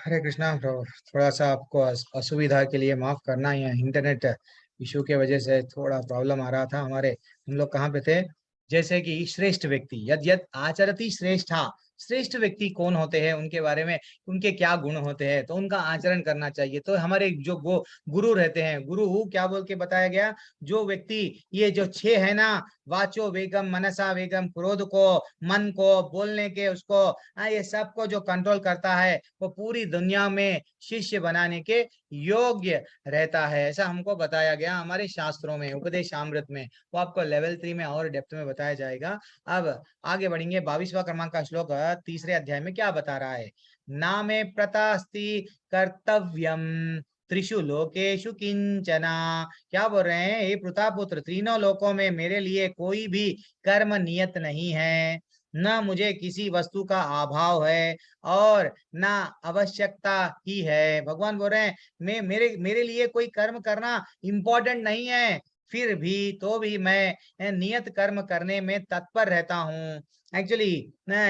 हरे कृष्णा प्रभु। थोड़ा सा आपको असुविधा के लिए माफ करना, या इंटरनेट इशू के वजह से थोड़ा प्रॉब्लम आ रहा था हमारे। हम लोग कहाँ पे थे? जैसे कि श्रेष्ठ व्यक्ति यद यद आचरति श्रेष्ठा, श्रेष्ठ व्यक्ति कौन होते हैं, उनके बारे में, उनके क्या गुण होते हैं, तो उनका आचरण करना चाहिए। तो हमारे जो गुरु रहते हैं, गुरु क्या बोल के बताया गया? जो व्यक्ति ये जो छह है ना, वाचो वेगम, मनसा वेगम, क्रोध को, मन को, बोलने के उसको, ये सब को जो कंट्रोल करता है वो पूरी दुनिया में शिष्य बनाने के योग्य रहता है। ऐसा हमको बताया गया हमारे शास्त्रों में, उपदेशामृत में। वो आपको लेवल 3 में और डेप्थ में बताया जाएगा। अब आगे बढ़ेंगे। 22वां क्रमांक का श्लोक तीसरे अध्याय में क्या बता रहा है? नामे प्रतास्ति कर्तव्यम त्रिषु लोकेशु किंचना। क्या बोल रहे हैं? हे प्रतापुत्र, तीनों लोकों में मेरे लिए कोई भी कर्म नियत नहीं है, न मुझे किसी वस्तु का अभाव है और ना आवश्यकता ही है। भगवान बोल रहे हैं मैं मेरे मेरे लिए कोई कर्म करना इंपॉर्टेंट नहीं है, फिर भी तो भी मैं नियत कर्म करने में तत्पर रहता हूँ। एक्चुअली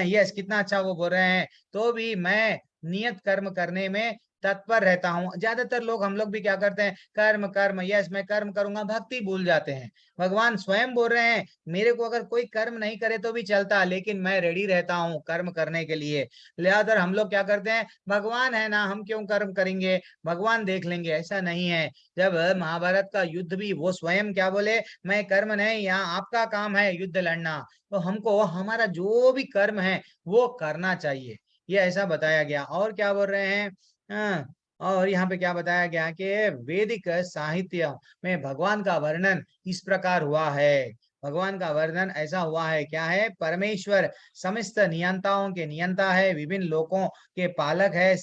यस, कितना अच्छा वो बोल रहे हैं। तो भी मैं नियत कर्म करने में तत्पर रहता हूँ। ज्यादातर लोग, हम लोग भी क्या करते हैं? कर्म कर्म, यस मैं कर्म करूंगा, भक्ति भूल जाते हैं। भगवान स्वयं बोल रहे हैं मेरे को अगर कोई कर्म नहीं करे तो भी चलता, लेकिन मैं रेडी रहता हूँ कर्म करने के लिए। लिहाजा हम लोग क्या करते हैं? भगवान है ना, हम क्यों कर्म करेंगे, भगवान देख लेंगे। ऐसा नहीं है। जब महाभारत का युद्ध भी वो स्वयं क्या बोले? मैं कर्म नहीं, यहाँ आपका काम है युद्ध लड़ना, तो हमको हमारा जो भी कर्म है वो करना चाहिए। ये ऐसा बताया गया। और क्या बोल रहे हैं? और यहाँ पे क्या बताया गया कि वैदिक साहित्य में भगवान का वर्णन इस प्रकार हुआ है। भगवान का वर्णन ऐसा हुआ है, क्या है? परमेश्वर समस्त नियंताओं के नियंता है, विभिन्न लोकों के पालक है,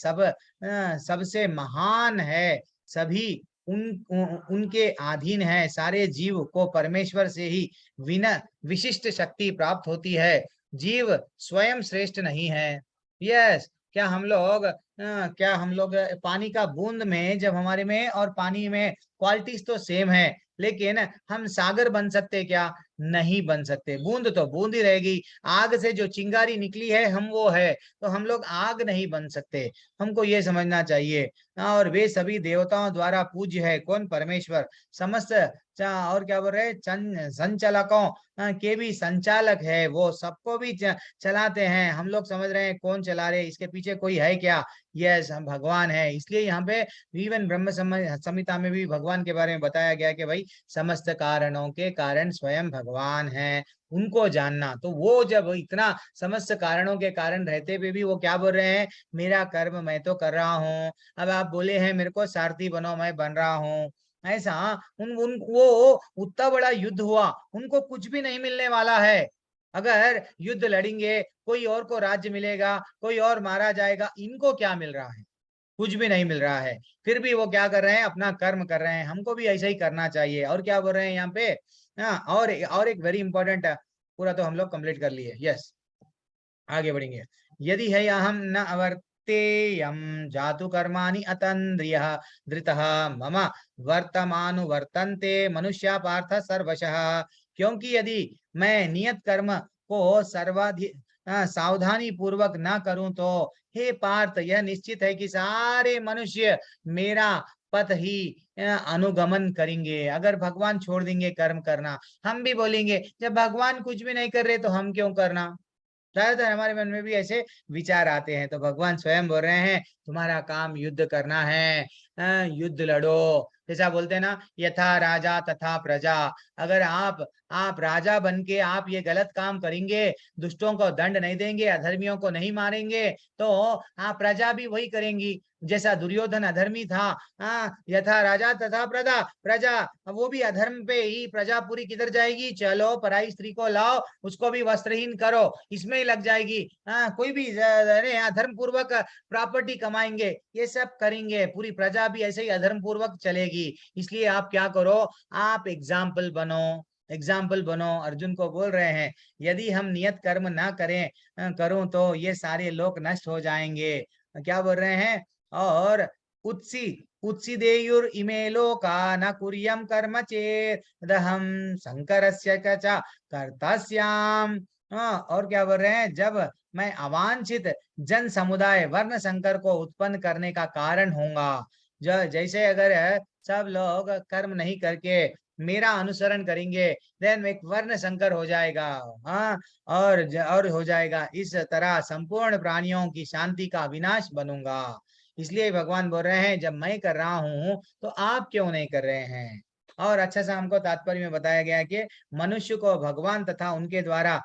सबसे महान है, सभी उनके अधीन है। सारे जीव को परमेश्वर से ही विना विशिष्ट शक्ति प्राप्त होती है। जीव स्वयं श्रेष्ठ नहीं है। यस, क्या हम लोग पानी का बूंद में, जब हमारे में और पानी में क्वालिटीज तो सेम है, लेकिन हम सागर बन सकते क्या? नहीं बन सकते। बूंद तो बूंद ही रहेगी। आग से जो चिंगारी निकली है हम वो है, तो हम लोग आग नहीं बन सकते। हमको ये समझना चाहिए। और वे सभी देवताओं द्वारा पूज्य है। कौन? परमेश्वर। समस्त और क्या बोल रहे हैं? संचालकों के भी संचालक है, वो सबको भी चलाते हैं। हम लोग समझ रहे हैं कौन चला रहे, इसके पीछे कोई है क्या? यस, हम भगवान है। इसलिए यहाँ पे इवन ब्रह्म संहिता में भी भगवान के बारे में बताया गया कि भाई समस्त कारणों के कारण स्वयं भगवान है, उनको जानना। तो वो जब इतना समस्त कारणों के कारण रहते हुए भी वो क्या बोल रहे हैं? मेरा कर्म मैं तो कर रहा हूँ। अब आप बोले हैं मेरे को सारथी बनो, मैं बन रहा हूँ। ऐसा उन उन वो उतना बड़ा युद्ध हुआ, उनको कुछ भी नहीं मिलने वाला है। अगर युद्ध लड़ेंगे, कोई और को राज्य मिलेगा, कोई और मारा जाएगा, इनको क्या मिल रहा है? कुछ भी नहीं मिल रहा है। फिर भी वो क्या कर रहे हैं? अपना कर्म कर रहे हैं। हमको भी ऐसा ही करना चाहिए। और क्या बोल रहे हैं यहाँ पे? हाँ, और एक वेरी इंपॉर्टेंट है। पूरा तो हम लोग कंप्लीट कर लिए। यस, आगे बढ़ेंगे। यदि है अहम न अवर्तेयम जातु कर्माणि अतन्द्रिय धृतः मम वर्तमानुवर्तन्ते मनुष्या पार्थ सर्वशः। क्योंकि यदि मैं नियत कर्म को सावधानी पूर्वक ना करूं तो हे पार्थ, यह निश्चित है कि सारे मनुष्य मेरा पथ ही अनुगमन करेंगे। अगर भगवान छोड़ देंगे कर्म करना, हम भी बोलेंगे जब भगवान कुछ भी नहीं कर रहे तो हम क्यों करना। ज्यादातर हमारे मन में भी ऐसे विचार आते हैं। तो भगवान स्वयं बोल रहे हैं तुम्हारा काम युद्ध करना है। युद्ध लड़ो। जैसा बोलते हैं ना, यथा राजा तथा प्रजा। अगर आप राजा बन के आप ये गलत काम करेंगे, दुष्टों को दंड नहीं देंगे, अधर्मियों को नहीं मारेंगे, तो आप प्रजा भी वही करेंगी। जैसा दुर्योधन अधर्मी था, यथा राजा तथा प्रजा प्रजा, वो भी अधर्म पे ही प्रजा पूरी किधर जाएगी? चलो पराई स्त्री को लाओ, उसको भी वस्त्रहीन करो, इसमें ही लग जाएगी। कोई भी अधर्म पूर्वक प्रॉपर्टी कमाएंगे, ये सब करेंगे, पूरी प्रजा भी ऐसे ही अधर्म पूर्वक चलेगी। इसलिए आप क्या करो? आप एग्जाम्पल बनो, एग्जाम्पल बनो। अर्जुन को बोल रहे हैं यदि हम नियत कर्म ना करूं तो ये सारे लोग नष्ट हो जाएंगे। क्या बोल रहे हैं? और उत्सी उत्सिदेयुर इमे लोका न कुर्यम कर्म चेदहम शंकरस्य च कर्तस्याम हाँ, और क्या बोल रहे हैं, जब मैं अवांछित जन समुदाय वर्ण संकर को उत्पन्न करने का कारण होऊंगा, जो जैसे अगर सब लोग कर्म नहीं करके मेरा अनुसरण करेंगे, देन एक वर्ण संकर हो जाएगा। हाँ, और हो जाएगा, इस तरह संपूर्ण प्राणियों की शांति का विनाश बनूंगा। इसलिए भगवान बोल रहे हैं, जब मैं कर रहा हूँ तो आप क्यों नहीं कर रहे हैं। और अच्छा सा हमको तात्पर्य में बताया गया है कि मनुष्य को भगवान तथा उनके द्वारा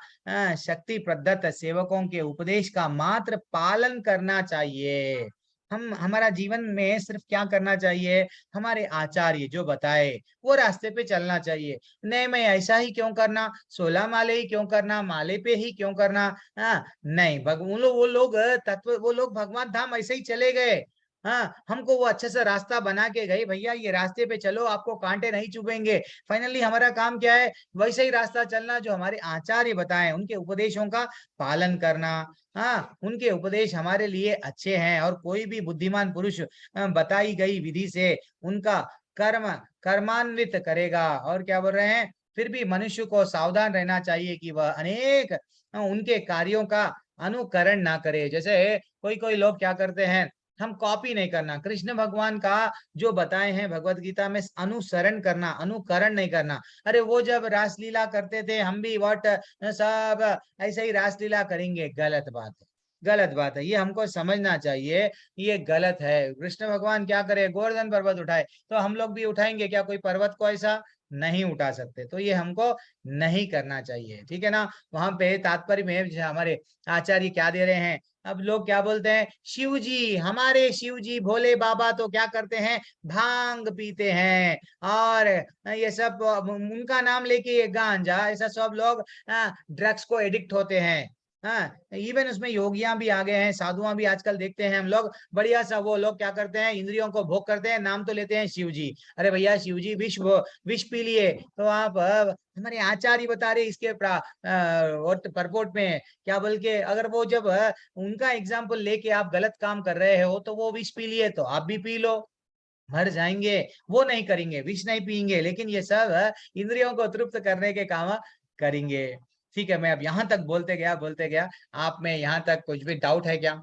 शक्ति प्रदत्त सेवकों के उपदेश का मात्र पालन करना चाहिए। हम हमारा जीवन में सिर्फ क्या करना चाहिए, हमारे आचार्य जो बताए वो रास्ते पे चलना चाहिए। नहीं, मैं ऐसा ही क्यों करना, 16 माले ही क्यों करना, माले पे ही क्यों करना। नहीं, वो लोग तत्व, वो लोग भगवान धाम ऐसे ही चले गए। हाँ, हमको वो अच्छे से रास्ता बना के गए, भैया ये रास्ते पे चलो, आपको कांटे नहीं चुभेंगे। फाइनली हमारा काम क्या है, वैसे ही रास्ता चलना जो हमारे आचार्य बताएं, उनके उपदेशों का पालन करना। हाँ, उनके उपदेश हमारे लिए अच्छे हैं, और कोई भी बुद्धिमान पुरुष बताई गई विधि से उनका कर्मान्वित करेगा। और क्या बोल रहे हैं, फिर भी मनुष्य को सावधान रहना चाहिए कि वह अनेक उनके कार्यों का अनुकरण ना करे। जैसे कोई कोई लोग क्या करते हैं, हम कॉपी नहीं करना, कृष्ण भगवान का जो बताए हैं भगवत गीता में अनुसरण करना, अनुकरण नहीं करना। अरे वो जब रासलीला करते थे, हम भी वट सब ऐसे ही रासलीला करेंगे, गलत बात है, गलत बात है, ये हमको समझना चाहिए, ये गलत है। कृष्ण भगवान क्या करे, गोवर्धन पर्वत उठाए, तो हम लोग भी उठाएंगे क्या, कोई पर्वत को ऐसा नहीं उठा सकते, तो ये हमको नहीं करना चाहिए, ठीक है ना। वहां पे तात्पर्य में हमारे आचार्य क्या दे रहे हैं, अब लोग क्या बोलते हैं, शिव जी, हमारे शिव जी भोले बाबा तो क्या करते हैं, भांग पीते हैं, और ये सब उनका नाम लेके ये गांजा, ऐसा सब लोग ड्रग्स को एडिक्ट होते हैं। हाँ, इवन उसमें योगियां भी आ गए हैं, साधुआं भी आजकल देखते हैं हम लोग, बढ़िया सा वो लोग क्या करते हैं, इंद्रियों को भोग करते हैं, नाम तो लेते हैं शिव जी। अरे भैया, शिव जी विष पी लिए, तो आप हमारे आचार्य बता रहे इसके परपोर्ट में क्या, बल्कि अगर वो जब उनका एग्जाम्पल लेके आप गलत काम कर रहे हो, तो वो विष पी लिए तो आप भी पी लो, मर जाएंगे। वो नहीं करेंगे, विष नहीं पियेंगे, लेकिन ये सब इंद्रियों को तृप्त करने के काम करेंगे। ठीक है, मैं अब यहाँ तक बोलते गया, आप में यहाँ तक कुछ भी डाउट है क्या।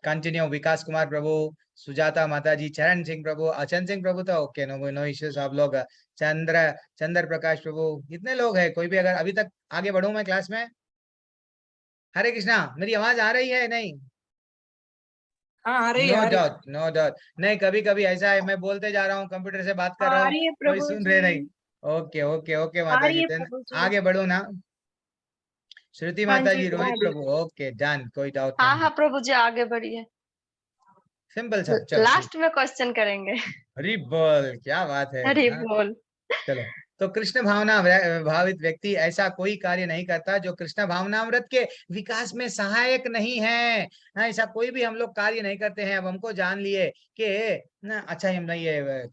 कंटिन्यू, विकास कुमार प्रभु, सुजाता माता जी, चरण सिंह प्रभु, अचन सिंह प्रभु, तो ओके, नो नो इश्यूज, आप लोग चंद्र चंद्र प्रकाश प्रभु, इतने लोग हैं, कोई भी अगर अभी तक आगे बढ़ू मैं क्लास में। हरे कृष्णा, मेरी आवाज आ रही है नहीं। हाँ आ रही है, नो आ रही है। Doubt, no doubt. नहीं, कभी कभी ऐसा है, मैं बोलते जा रहा हूँ, कंप्यूटर से बात कर हाँ रहा आ हूँ, रही है कोई प्रभु सुन जी। रहे नहीं। ओके ओके ओके आ माता रही जी, है then प्रभु जी। आगे बढ़ो ना। श्रुति हाँ माता जी, जी, आ रोहित रही है। प्रभु, ओके डन, कोई डाउट हाँ नहीं हाँ है। प्रभु जी, आगे बढ़िए। सिंपल सा, चलो ठीक। लास्ट में क्वेश्चन करेंगे। हरी बोल, क्या बात है। हरी हाँ, बोल। चलो। तो कृष्ण भावना भावित व्यक्ति ऐसा कोई कार्य नहीं करता जो कृष्ण भावनामृत के विकास में सहायक नहीं है। हाँ, ऐसा कोई भी हम लोग कार्य नहीं करते हैं। अब हमको जान लिए कि अच्छा, हमने ये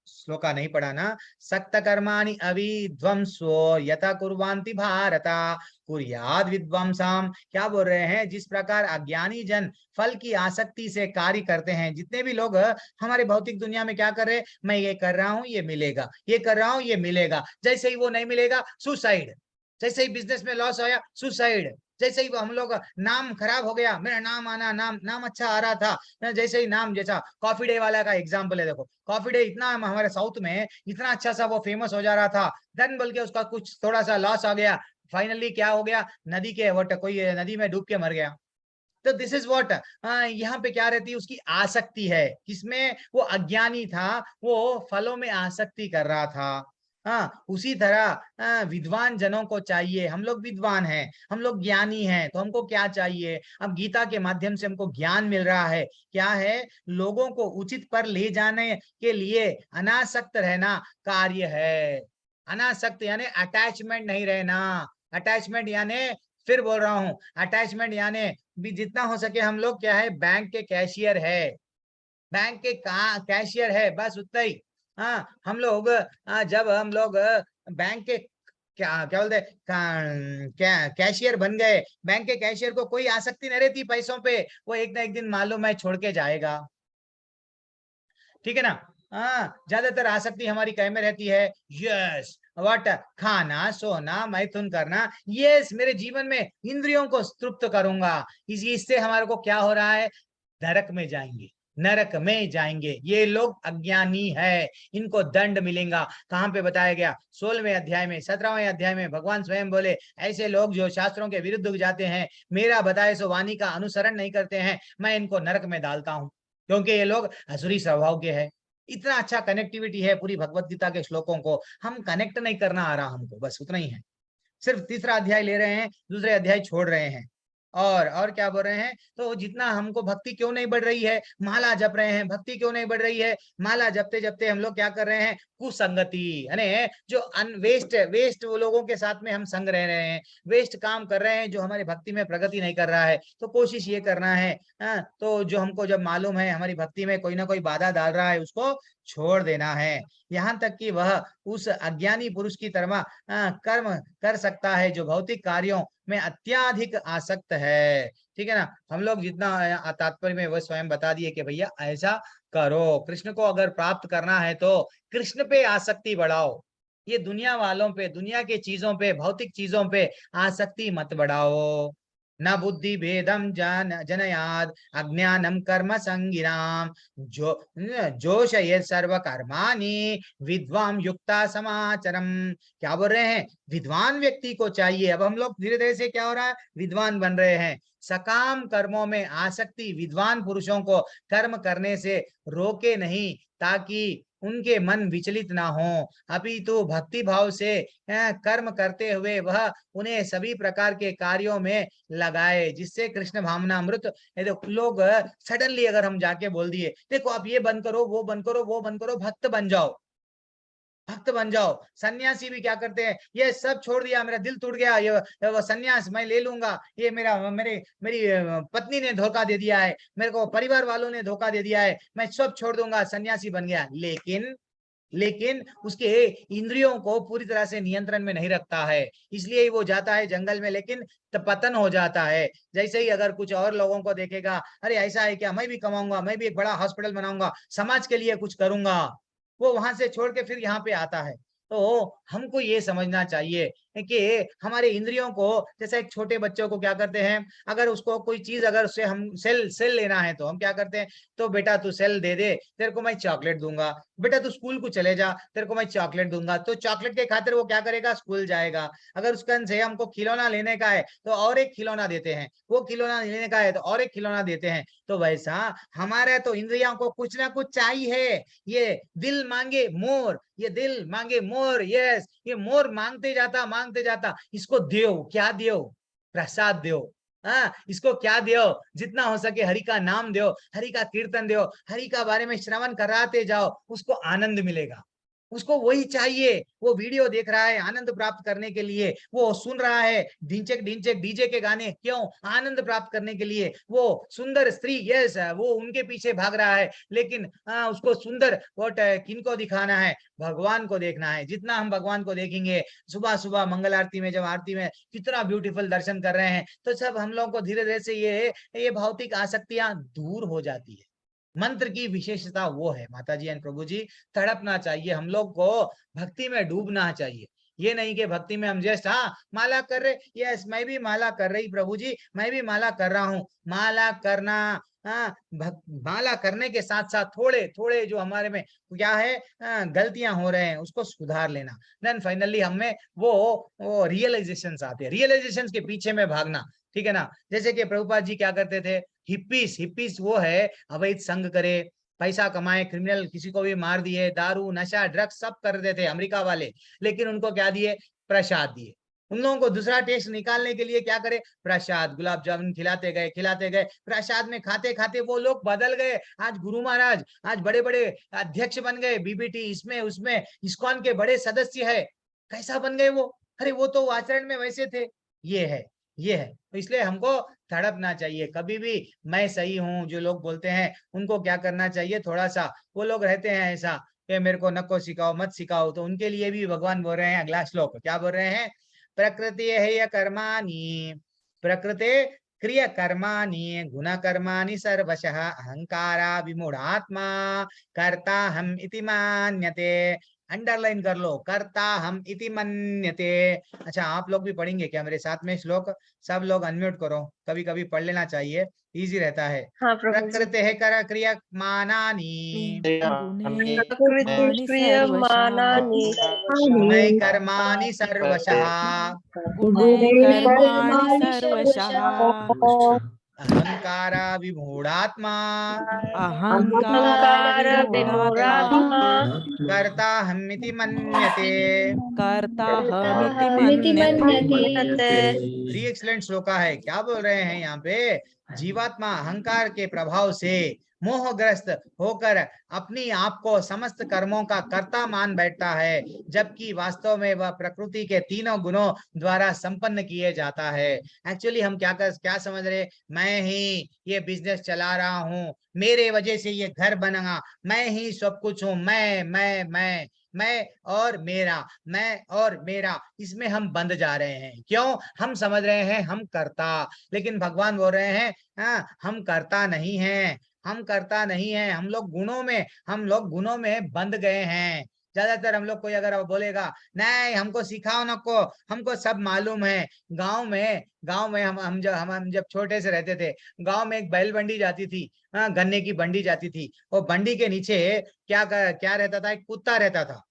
श्लोका नहीं पढ़ा ना, सक्त कर्माणि अविध्वंसो यथा कुर्वान्ति भारत कुर्याद विद्वांसाम। क्या बोल रहे हैं, जिस प्रकार अज्ञानी जन फल की आसक्ति से कार्य करते हैं, जितने भी लोग हमारे भौतिक दुनिया में क्या कर रहे हैं, मैं ये कर रहा हूँ ये मिलेगा, ये कर रहा हूँ ये मिलेगा, जैसे ही वो नहीं मिलेगा सुसाइड, जैसे ही बिजनेस में लॉस आया सुसाइड, जैसे ही हम लोग नाम खराब हो गया, मेरा नाम आना, नाम नाम अच्छा आ रहा था, जैसे ही नाम, जैसा कॉफी डे वाला का एग्जाम्पल है, देखो कॉफी डे इतना हमारे साउथ में इतना अच्छा सा वो फेमस हो जा रहा था, देन बोल के उसका कुछ थोड़ा सा लॉस आ गया, फाइनली क्या हो गया, नदी के वट कोई नदी में डूब के मर गया। तो दिस इज व्हाट, यहाँ पे क्या रहती है, उसकी आसक्ति है, किसमें, वो अज्ञानी था, वो फलों में आसक्ति कर रहा था। हाँ, उसी तरह विद्वान जनों को चाहिए, हम लोग विद्वान हैं, हम लोग ज्ञानी हैं, तो हमको क्या चाहिए, अब गीता के माध्यम से हमको ज्ञान मिल रहा है, क्या है, लोगों को उचित पर ले जाने के लिए अनासक्त रहना कार्य है। अनासक्त यानी अटैचमेंट नहीं रहना, अटैचमेंट यानी, फिर बोल रहा हूं, अटैचमेंट यानी भी जितना हो सके हम लोग क्या है, बैंक के कैशियर है, बैंक के कैशियर है, बस उतना ही। हाँ, हम लोग जब हम लोग बैंक के क्या क्या बोलते क्या कैशियर बन गए, बैंक के कैशियर को कोई आसक्ति नहीं रहती पैसों पे, वो एक ना एक दिन मालूम है छोड़ के जाएगा, ठीक है ना। हाँ, ज्यादातर आसक्ति हमारी कह में रहती है, यस व्हाट, खाना, सोना, मैथुन करना, यस, मेरे जीवन में इंद्रियों को तृप्त करूंगा। इससे हमारे को क्या हो रहा है, नरक में जाएंगे, नरक में जाएंगे। ये लोग अज्ञानी है, इनको दंड मिलेगा। कहां पे बताया गया, 16वें अध्याय में, 17वें अध्याय में भगवान स्वयं बोले, ऐसे लोग जो शास्त्रों के विरुद्ध जाते हैं, मेरा बताए सो वाणी का अनुसरण नहीं करते हैं, मैं इनको नरक में डालता हूं, क्योंकि ये लोग असुरी स्वभाव के हैं। इतना अच्छा कनेक्टिविटी है पूरी भगवत गीता के श्लोकों को, हम कनेक्ट नहीं करना आ रहा हमको, बस उतना ही है। सिर्फ तीसरा अध्याय ले रहे हैं, दूसरे अध्याय छोड़ रहे हैं। और क्या बोल रहे हैं, तो जितना हमको भक्ति क्यों नहीं बढ़ रही है, माला जप रहे हैं, भक्ति क्यों नहीं बढ़ रही है, माला जपते जपते हम लोग क्या कर रहे हैं, कुसंगति, यानी जो वेस्ट वेस्ट वो लोगों के साथ में हम संग रह रहे हैं, वेस्ट काम कर रहे हैं, जो हमारी भक्ति में प्रगति नहीं कर रहा है। तो कोशिश ये करना है, तो जो हमको जब मालूम है हमारी भक्ति में कोई ना कोई बाधा डाल रहा है, उसको छोड़ देना है, यहाँ तक कि वह उस अज्ञानी पुरुष की तरह कर्म कर सकता है जो भौतिक कार्यों में अत्याधिक आसक्त है। ठीक है ना, हम लोग जितना तात्पर्य में वह स्वयं बता दिए कि भैया ऐसा करो, कृष्ण को अगर प्राप्त करना है तो कृष्ण पे आसक्ति बढ़ाओ, ये दुनिया वालों पे, दुनिया के चीजों पे, भौतिक चीजों पे आसक्ति मत बढ़ाओ। न बुद्धि भेदम जनयाद अज्ञानम कर्म संगिनाम जो जोशये सर्व कर्माणि विद्वाम युक्ता समाचरम। क्या बोल रहे हैं, विद्वान व्यक्ति को चाहिए, अब हम लोग धीरे धीरे से क्या हो रहा है, विद्वान बन रहे हैं। सकाम कर्मों में आसक्ति विद्वान पुरुषों को कर्म करने से रोके नहीं, ताकि उनके मन विचलित ना हो, अपितु भक्ति भाव से कर्म करते हुए वह उन्हें सभी प्रकार के कार्यों में लगाए, जिससे कृष्ण भावनामृत। लोग सडनली अगर हम जाके बोल दिए, देखो आप ये बंद करो, वो बंद करो, वो बंद करो, भक्त बन जाओ, भक्त बन जाओ। सन्यासी भी क्या करते हैं, ये सब छोड़ दिया, मेरा दिल टूट गया, ये वो सन्यास मैं ले लूंगा, ये मेरी पत्नी ने धोखा दे दिया है, मेरे को परिवार वालों ने धोखा दे दिया है, मैं सब छोड़ दूंगा, सन्यासी बन गया। लेकिन उसके इंद्रियों को पूरी तरह से नियंत्रण में नहीं रखता है, इसलिए वो जाता है जंगल में, लेकिन पतन हो जाता है। जैसे ही अगर कुछ और लोगों को देखेगा, अरे ऐसा है क्या, मैं भी कमाऊंगा, मैं भी एक बड़ा हॉस्पिटल बनाऊंगा, समाज के लिए कुछ करूंगा, वो वहां से छोड़ के फिर यहाँ पे आता है। तो हमको ये समझना चाहिए कि हमारे इंद्रियों को, जैसे एक छोटे बच्चों को क्या करते हैं, अगर उसको कोई चीज, अगर उससे हम सेल लेना है तो हम क्या करते हैं, तो बेटा तू सेल दे दे, तेरे को मैं चॉकलेट दूंगा, बेटा तू स्कूल को चले जा, तेरे को मैं चॉकलेट दूंगा। तो चॉकलेट के खातिर वो क्या करेगा, स्कूल जाएगा। अगर उसका से हमको खिलौना लेने का है तो और एक खिलौना देते हैं, वो खिलौना लेने का है तो और एक खिलौना देते हैं। तो वैसा हमारे तो इंद्रियों को कुछ ना कुछ चाहिए। ये दिल मांगे मोर, ये दिल मांगे मोर, यस, ये मोर मांगते जाता, इसको दो, क्या दो, प्रसाद दो। हाँ, इसको क्या दो, जितना हो सके हरि का नाम दो, हरि का कीर्तन दो, हरि का बारे में श्रवण कराते जाओ, उसको आनंद मिलेगा। उसको वही चाहिए, वो वीडियो देख रहा है आनंद प्राप्त करने के लिए, वो सुन रहा है ढिंचक ढिंचक डीजे के गाने, क्यों, आनंद प्राप्त करने के लिए। वो सुंदर स्त्री, यस, वो उनके पीछे भाग रहा है, लेकिन उसको सुंदर वोट किनको दिखाना है, भगवान को देखना है। जितना हम भगवान को देखेंगे, सुबह सुबह मंगल आरती में, जब आरती में कितना ब्यूटीफुल दर्शन कर रहे हैं, तो सब हम लोग को धीरे धीरे से ये भौतिक आसक्तियां दूर हो जाती है। मंत्र की विशेषता वो है, माता जी एंड प्रभु जी, तड़पना चाहिए हम लोग को, भक्ति में डूबना चाहिए। ये नहीं कि भक्ति में हम जस्ट माला कर रहे, यस मैं भी माला कर रही प्रभु जी, मैं भी माला कर रहा हूँ। माला करना, माला करने के साथ साथ थोड़े थोड़े जो हमारे में क्या है, गलतियां हो रहे हैं, उसको सुधार लेना। देन फाइनली हमें वो रियलाइजेशन आते हैं, रियलाइजेशन के पीछे में भागना। ठीक है ना, जैसे कि प्रभुपाद जी क्या करते थे, हिप्पीस वो है, अवैध संग करे, पैसा कमाए, क्रिमिनल किसी को भी मार दिए, दारू नशा ड्रग्स सब कर देते थे अमेरिका वाले, लेकिन उनको क्या दिए, प्रसाद दिए। उन लोगों को दूसरा टेस्ट निकालने के लिए क्या करे, प्रसाद, गुलाब जामुन खिलाते गए, प्रसाद में खाते खाते वो लोग बदल गए। आज गुरु महाराज, आज बड़े बड़े अध्यक्ष बन गए, बीबीटी इसमें उसमें, इस्कॉन के बड़े सदस्य है। कैसा बन गए वो, अरे वो तो आचरण में वैसे थे। ये है तो इसलिए हमको तड़पना चाहिए कभी भी। मैं सही हूँ जो लोग बोलते हैं, उनको क्या करना चाहिए, थोड़ा सा, वो लोग रहते हैं ऐसा कि मेरे को नको सिखाओ मत सिखाओ, तो उनके लिए भी भगवान बोल रहे हैं, अगला श्लोक क्या बोल रहे हैं, प्रकृति है कर्माणि, प्रकृति क्रिय कर्माणि गुण कर्माणि सर्वशः अहंकारा विमूढ़ात्मा कर्ता हम इति मान्यते अंडरलाइन कर लो, कर्ता हम इति मन्यते। अच्छा, आप लोग भी पढ़ेंगे क्या मेरे साथ में श्लोक? सब लोग अनम्यूट करो, कभी कभी पढ़ लेना चाहिए, इजी रहता है। हाँ प्रभु जी। प्रकृते कर क्रियमाणानि प्रकृति गुणैर्माणि क्रियमाणानि गुणैः कर्माणि सर्वशः गुणैर्कर्माणि सर्वशः अहंकारा विमूढ़ात्मा अहंकार अहङ्काराविमूढात्मा विमूढात्मा कर्ता हमिति मन्यते। कर्ताहमिति कर्ताहमिति मन्यते। मन्यते। वेरी एक्सलेंट श्लोका है। क्या बोल रहे हैं यहाँ पे? जीवात्मा अहंकार के प्रभाव से मोहग्रस्त होकर अपनी आप को समस्त कर्मों का कर्ता मान बैठता है, जबकि वास्तव में वह प्रकृति के तीनों गुणों द्वारा संपन्न किए जाता है। एक्चुअली हम क्या समझ रहे? मैं ही ये बिजनेस चला रहा हूँ, मेरे वजह से ये घर बना, मैं ही सब कुछ हूँ, मैं और मेरा, मैं और मेरा, इसमें हम बंद जा रहे हैं। क्यों? हम समझ रहे हैं हम करता, लेकिन भगवान बोल रहे हैं हम करता नहीं हैं, हम करता नहीं हैं, हम लोग गुणों में बंद गए हैं। ज्यादातर हम लोग कोई अगर बोलेगा नहीं हमको सिखाओ नको, हमको सब मालूम है। गांव में हम जब छोटे से रहते थे, गांव में एक बैल बंडी जाती थी, गन्ने की बंडी जाती थी। वो बंडी के नीचे क्या रहता था? एक कुत्ता रहता था।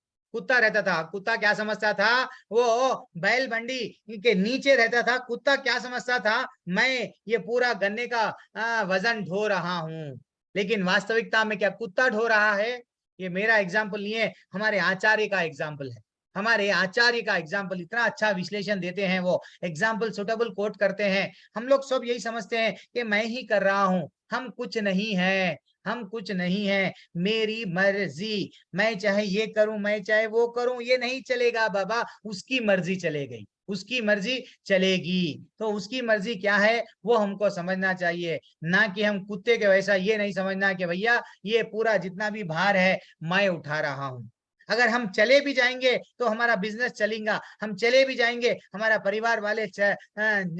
कुत्ता क्या समझता था? वो बैल बंडी के नीचे रहता था। कुत्ता क्या समझता था? मैं ये पूरा गन्ने का वजन ढो रहा हूं। लेकिन वास्तविकता में क्या कुत्ता ढो रहा है? ये मेरा एग्जाम्पल नहीं है, हमारे आचार्य का एग्जाम्पल है। हमारे आचार्य का एग्जाम्पल इतना अच्छा विश्लेषण देते हैं, वो एग्जाम्पल सुटेबल कोट करते हैं। हम लोग सब यही समझते हैं कि मैं ही कर रहा हूं, हम कुछ नहीं है, हम कुछ नहीं है, मेरी मर्जी, मैं चाहे ये करूं, मैं चाहे वो करूं, ये नहीं चलेगा बाबा, उसकी मर्जी चले गई, उसकी मर्जी चलेगी। तो उसकी मर्जी क्या है वो हमको समझना चाहिए, ना कि हम कुत्ते के वैसा ये नहीं समझना कि भैया ये पूरा जितना भी भार है मैं उठा रहा हूं। अगर हम चले भी जाएंगे तो हमारा बिजनेस चलेगा, हम चले भी जाएंगे हमारा परिवार वाले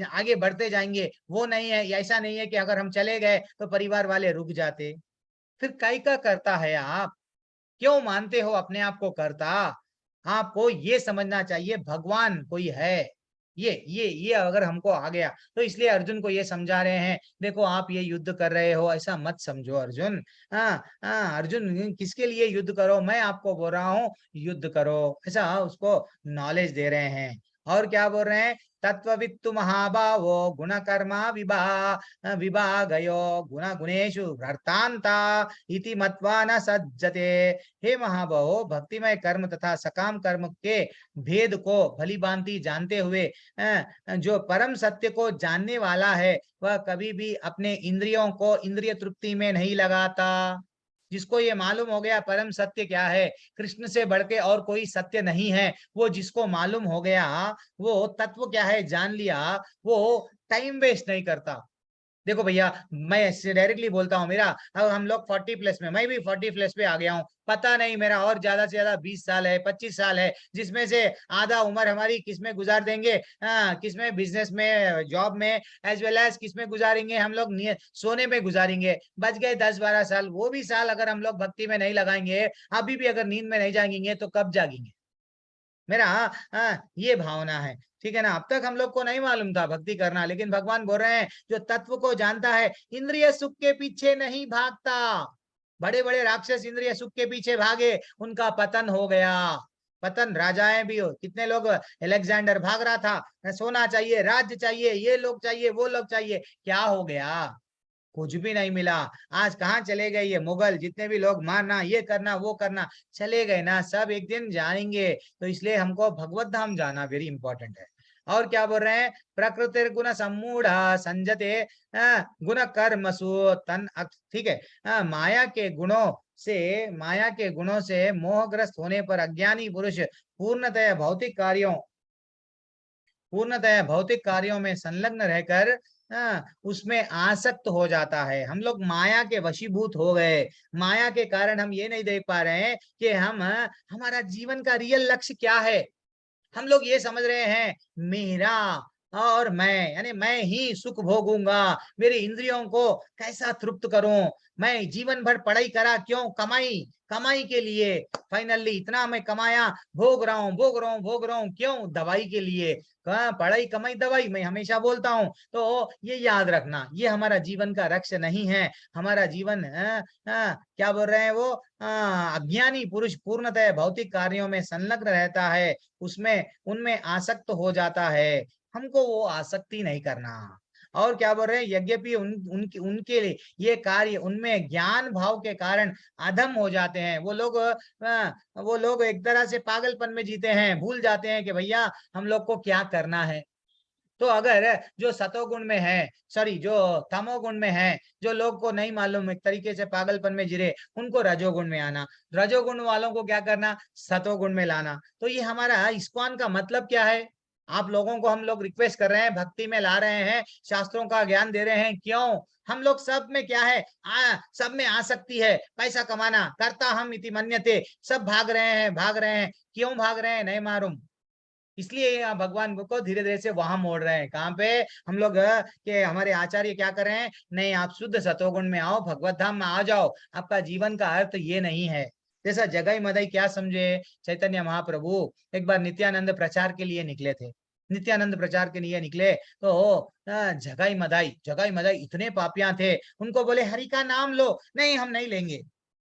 आगे बढ़ते जाएंगे। वो नहीं है, ऐसा नहीं है कि अगर हम चले गए तो परिवार वाले रुक जाते। फिर काई का करता है आप? क्यों मानते हो अपने आप को करता? आपको ये समझना चाहिए भगवान कोई है। ये अगर हमको आ गया तो इसलिए अर्जुन को ये समझा रहे हैं, देखो आप ये युद्ध कर रहे हो ऐसा मत समझो अर्जुन। अर्जुन किसके लिए युद्ध करो? मैं आपको बोल रहा हूँ युद्ध करो, ऐसा उसको नॉलेज दे रहे हैं। और क्या बोल रहे हैं? तत्ववित्तु महाभावो गुण कर्मा विभागयो गुण गुणेषु भ्रांता इति मत्वा न सज्जते। हे महाभावो, भक्तिमय कर्म तथा सकाम कर्म के भेद को भली भांति जानते हुए जो परम सत्य को जानने वाला है वह कभी भी अपने इंद्रियों को इंद्रिय तृप्ति में नहीं लगाता। जिसको ये मालूम हो गया परम सत्य क्या है, कृष्ण से बढ़ के और कोई सत्य नहीं है, वो जिसको मालूम हो गया, वो तत्व क्या है जान लिया, वो टाइम वेस्ट नहीं करता। देखो भैया, मैं डायरेक्टली बोलता हूँ, मेरा अब हम लोग 40 प्लस में, मैं भी 40 प्लस पे आ गया हूँ। पता नहीं मेरा और ज्यादा से ज्यादा 20 साल है, 25 साल है, जिसमें से आधा उम्र हमारी किसमें गुजार देंगे, किसमें बिजनेस में, जॉब में, एज वेल एज किसमें गुजारेंगे हम लोग, सोने में गुजारेंगे। बच गए 10-12 साल। वो भी साल अगर हम लोग भक्ति में नहीं लगाएंगे, अभी भी अगर नींद में नहीं जागेंगे तो कब जागेंगे? मेरा ये भावना है, ठीक है ना। अब तक हम लोग को नहीं मालूम था भक्ति करना, लेकिन भगवान बोल रहे हैं जो तत्व को जानता है इंद्रिय सुख के पीछे नहीं भागता। बड़े बड़े राक्षस इंद्रिय सुख के पीछे भागे, उनका पतन हो गया। पतन, राजाएं भी हो, कितने लोग, अलेक्जेंडर भाग रहा था, सोना चाहिए, राज्य चाहिए, ये लोग चाहिए, वो लोग चाहिए, क्या हो गया? कुछ भी नहीं मिला। आज कहाँ चले गए ये मुगल? जितने भी लोग मारना, ये करना, वो करना, चले गए ना, सब एक दिन जाएंगे। तो इसलिए हमको भगवत धाम जाना वेरी इंपॉर्टेंट है। और क्या बोल रहे हैं? प्रकृति गुण सम्मूढ़ संजते गुण कर्मसु तन, ठीक है। माया के गुणों से मोहग्रस्त होने पर अज्ञानी पुरुष पूर्णतया भौतिक कार्यों में संलग्न रहकर उसमें आसक्त हो जाता है। हम लोग माया के वशीभूत हो गए। माया के कारण हम ये नहीं देख पा रहे हैं कि हमारा जीवन का रियल लक्ष्य क्या है। हम लोग ये समझ रहे हैं मेरा और मैं यानी मैं ही सुख भोगूंगा, मेरी इंद्रियों को कैसा तृप्त करूं, मैं जीवन भर पढ़ाई करा क्यों, कमाई कमाई के लिए, फाइनली इतना मैं कमाया, भोग रहा हूँ भोग रहा हूँ भोग रहा हूँ, क्यों, दवाई के लिए। पढ़ाई कमाई दवाई, मैं हमेशा बोलता हूँ। तो ये याद रखना, ये हमारा जीवन का लक्ष्य नहीं है। हमारा जीवन क्या बोल रहे हैं वो, अज्ञानी पुरुष पूर्णतः भौतिक कार्यों में संलग्न रहता है, उसमें उनमें आसक्त हो जाता है। हमको वो आसक्ति नहीं करना। और क्या बोल रहे हैं, यद्यपि उनके लिए ये कार्य उनमें ज्ञान भाव के कारण अधम हो जाते हैं। वो लोग एक तरह से पागलपन में जीते हैं, भूल जाते हैं कि भैया हम लोग को क्या करना है। तो अगर जो सतोगुण में है, सॉरी जो तमोगुण में है, जो लोग को नहीं मालूम, एक तरीके से पागलपन में जिरे, उनको रजोगुण में आना, रजोगुण वालों को क्या करना, सतोगुण में लाना। तो ये हमारा इस्कॉन का मतलब क्या है, आप लोगों को हम लोग रिक्वेस्ट कर रहे हैं, भक्ति में ला रहे हैं, शास्त्रों का ज्ञान दे रहे हैं, क्यों, हम लोग सब में क्या है, सब में आसक्ति है, पैसा कमाना, करता हम इति मन्यते, सब भाग रहे हैं, क्यों भाग रहे हैं नहीं मालूम। इसलिए भगवान को धीरे धीरे से वहां मोड़ रहे हैं, कहाँ पे हम लोग के हमारे आचार्य क्या कर रहे हैं, नहीं आप शुद्ध सतोगुण में आओ, भगवत धाम में आ जाओ, आपका जीवन का अर्थ ये नहीं है। जैसा जगाई मदाई क्या समझे, चैतन्य महाप्रभु एक बार नित्यानंद प्रचार के लिए निकले थे, नित्यानंद प्रचार के लिए निकले तो जगाई मदाई इतने पापियां थे, उनको बोले हरि का नाम लो, नहीं हम नहीं लेंगे।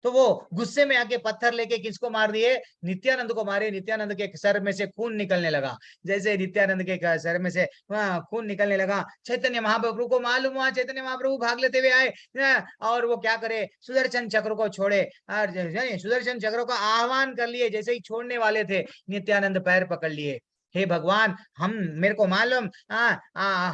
तो वो गुस्से में आके पत्थर लेके किसको मार दिए, नित्यानंद को मारे। नित्यानंद के सर में से खून निकलने लगा। जैसे नित्यानंद के सर में से खून निकलने लगा, चैतन्य महाप्रभु को मालूम हुआ, चैतन्य महाप्रभु भाग लेते हुए आए और वो क्या करे, सुदर्शन चक्र को छोड़े और सुदर्शन चक्र का आह्वान कर लिए। जैसे ही छोड़ने वाले थे, नित्यानंद पैर पकड़ लिए, हे भगवान हम, मेरे को मालूम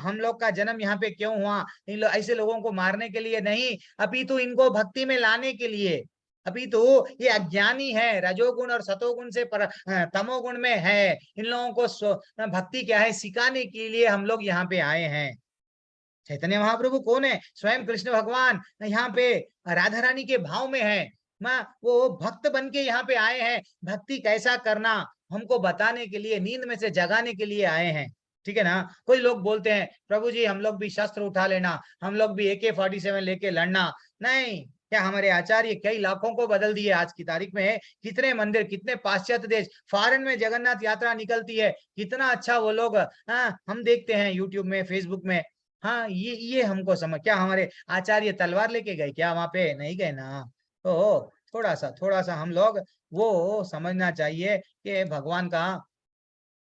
हम लोग का जन्म यहाँ पे क्यों हुआ, ऐसे लोगों को मारने के लिए नहीं, अपितु इनको भक्ति में लाने के लिए। अभी तो ये अज्ञानी है, रजोगुण और सतोगुण से तमोगुण में है, इन लोगों को भक्ति क्या है सिखाने के लिए हम लोग यहाँ पे आए हैं। चैतन्य महाप्रभु कौन है, स्वयं कृष्ण भगवान यहाँ पे राधा रानी के भाव में है, वो भक्त बन के यहाँ पे आए हैं, भक्ति कैसा करना हमको बताने के लिए, नींद में से जगाने के लिए आए हैं। ठीक है ना। कोई लोग बोलते हैं प्रभु जी हम लोग भी शस्त्र उठा लेना, हम लोग भी AK-47 लेके लड़ना, नहीं। क्या हमारे आचार्य कई लाखों को बदल दिए, आज की तारीख में कितने मंदिर, कितने पाश्चात्य देश, फॉरेन में जगन्नाथ यात्रा निकलती है, कितना अच्छा वो लोग हम देखते हैं यूट्यूब में, फेसबुक में। हाँ ये हमको समझ, क्या हमारे आचार्य तलवार लेके गए क्या, वहां पे नहीं गए ना। तो थोड़ा सा हम लोग वो समझना चाहिए कि भगवान का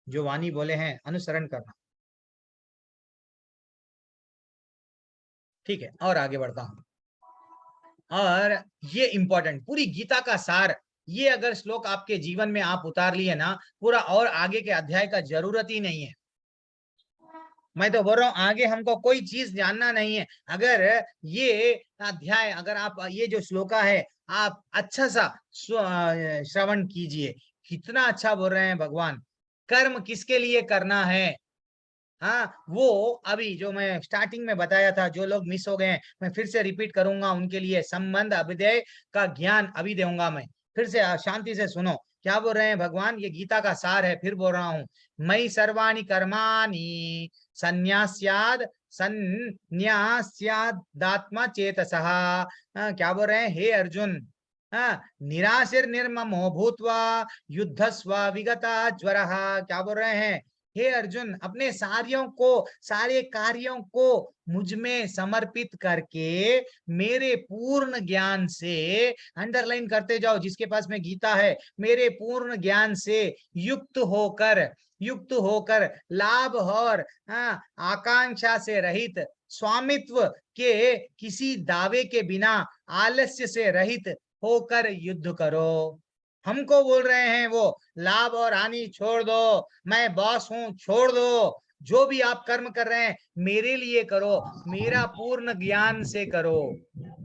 जो वाणी बोले हैं अनुसरण करना। ठीक है, और आगे बढ़ता हूं। और ये इंपॉर्टेंट, पूरी गीता का सार, ये अगर श्लोक आपके जीवन में आप उतार लिए ना, पूरा और आगे के अध्याय का जरूरत ही नहीं है। मैं तो बोल रहा हूँ आगे हमको कोई चीज जानना नहीं है, अगर ये अध्याय, अगर आप ये जो श्लोका है आप अच्छा सा श्रवण कीजिए, कितना अच्छा बोल रहे हैं भगवान। कर्म किसके लिए करना है, हाँ वो अभी जो मैं स्टार्टिंग में बताया था, जो लोग मिस हो गए हैं मैं फिर से रिपीट करूंगा, उनके लिए संबंध अभिधेय का ज्ञान अभी दूंगा मैं। फिर से शांति से सुनो क्या बोल रहे हैं भगवान, ये गीता का सार है, फिर बोल रहा हूं। मयि सर्वाणि कर्माणि संन्यास्याद संन्यास्यादात्मा चेतसः। क्या बोल रहे हैं, हे अर्जुन, निराशिर निर्ममो भूत्वा युद्धस्व विगता ज्वरः। क्या बोल रहे हैं, हे अर्जुन अपने सारे कार्यों को मुझ में समर्पित करके, मेरे पूर्ण ज्ञान से, अंडरलाइन करते जाओ जिसके पास में गीता है, मेरे पूर्ण ज्ञान से युक्त होकर लाभ और आकांक्षा से रहित, स्वामित्व के किसी दावे के बिना, आलस्य से रहित होकर युद्ध करो। हमको बोल रहे हैं वो लाभ और हानि छोड़ दो, मैं बॉस हूं छोड़ दो, जो भी आप कर्म कर रहे हैं मेरे लिए करो, मेरा पूर्ण ज्ञान से करो,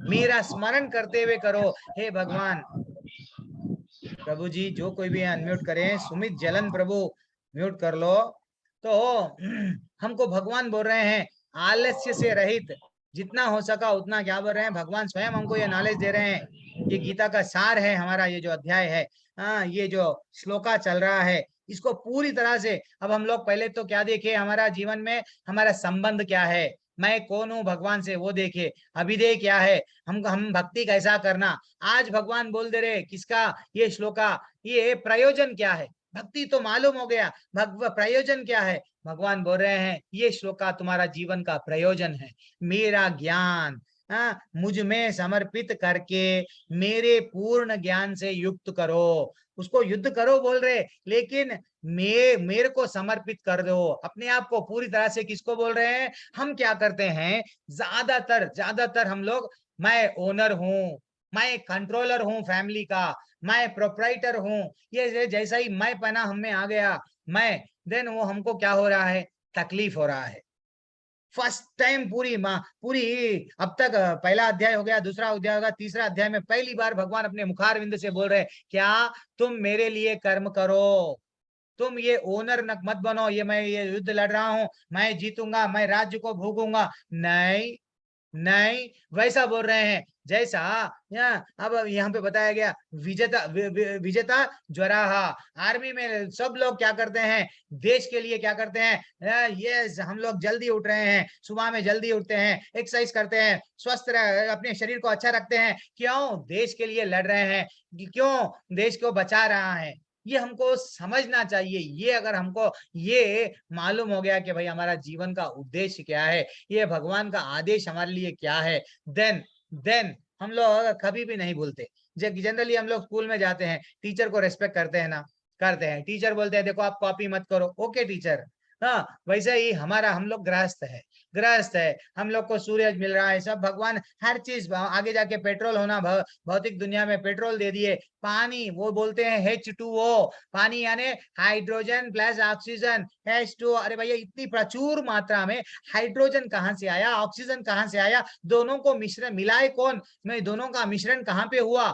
मेरा स्मरण करते हुए करो। हे भगवान, प्रभु जी जो कोई भी अनम्यूट करें, सुमित जलन प्रभु म्यूट कर लो। तो हमको भगवान बोल रहे हैं आलस्य से रहित, जितना हो सका उतना, क्या बोल रहे हैं भगवान स्वयं हमको ये नॉलेज दे रहे हैं। ये गीता का सार है हमारा, ये जो अध्याय है, ये जो श्लोका चल रहा है, इसको पूरी तरह से अब हम लोग पहले तो क्या देखे, हमारा जीवन में हमारा संबंध क्या है, मैं कौन हूँ भगवान से, वो देखे। अभिधेय क्या है, हम भक्ति कैसा करना। आज भगवान बोल दे रहे किसका, ये श्लोका, ये प्रयोजन क्या है, भक्ति तो मालूम हो गया, प्रयोजन क्या है। भगवान बोल रहे हैं ये श्लोका तुम्हारा जीवन का प्रयोजन है, मेरा ज्ञान मुझ में समर्पित करके मेरे पूर्ण ज्ञान से युक्त करो, उसको युद्ध करो बोल रहे, लेकिन मेरे को समर्पित कर दो अपने आप को पूरी तरह से। किसको बोल रहे हैं, हम क्या करते हैं, ज्यादातर हम लोग, मैं ओनर हूँ, मैं कंट्रोलर हूँ फैमिली का, मैं प्रोप्राइटर हूँ, ये जैसा ही मैं पना हम में आ गया, मैं, देन वो हमको क्या हो रहा है, तकलीफ हो रहा है। फर्स्ट टाइम पूरी अब तक पहला अध्याय हो गया, दूसरा अध्याय होगा, तीसरा अध्याय में पहली बार भगवान अपने मुखारविंद से बोल रहे हैं, क्या तुम मेरे लिए कर्म करो, तुम ये ओनर मत बनो, मैं ये युद्ध लड़ रहा हूं, मैं जीतूंगा, मैं राज्य को भोगूंगा, नहीं नहीं, वैसा बोल रहे हैं जैसा अब यहाँ पे बताया गया, विजेता ज्वराहा। आर्मी में सब लोग क्या करते हैं, देश के लिए क्या करते हैं, ये हम लोग जल्दी उठ रहे हैं, सुबह में जल्दी उठते हैं, एक्सरसाइज करते हैं, स्वस्थ अपने शरीर को अच्छा रखते हैं, क्यों, देश के लिए लड़ रहे हैं, क्यों, देश को बचा रहा है। ये हमको समझना चाहिए। ये अगर हमको ये मालूम हो गया कि भाई हमारा जीवन का उद्देश्य क्या है, ये भगवान का आदेश हमारे लिए क्या है, देन हम लोग कभी भी नहीं भूलते। जनरली हम लोग स्कूल में जाते हैं, टीचर को रेस्पेक्ट करते हैं ना, करते हैं, टीचर बोलते हैं देखो आप कॉपी मत करो, ओके टीचर, हाँ, वैसे ही हम लोग गृहस्थ है, हम लोग को सूरज मिल रहा है, सब भगवान हर चीज, आगे जाके पेट्रोल होना, भौतिक दुनिया में पेट्रोल दे दिए, पानी, वो बोलते हैं H2O, पानी यानी हाइड्रोजन प्लस ऑक्सीजन, H2O। अरे भैया इतनी प्रचुर मात्रा में हाइड्रोजन कहाँ से आया, ऑक्सीजन कहाँ से आया, दोनों को मिश्रण मिलाए कौन, मैं दोनों का मिश्रण कहाँ पे हुआ,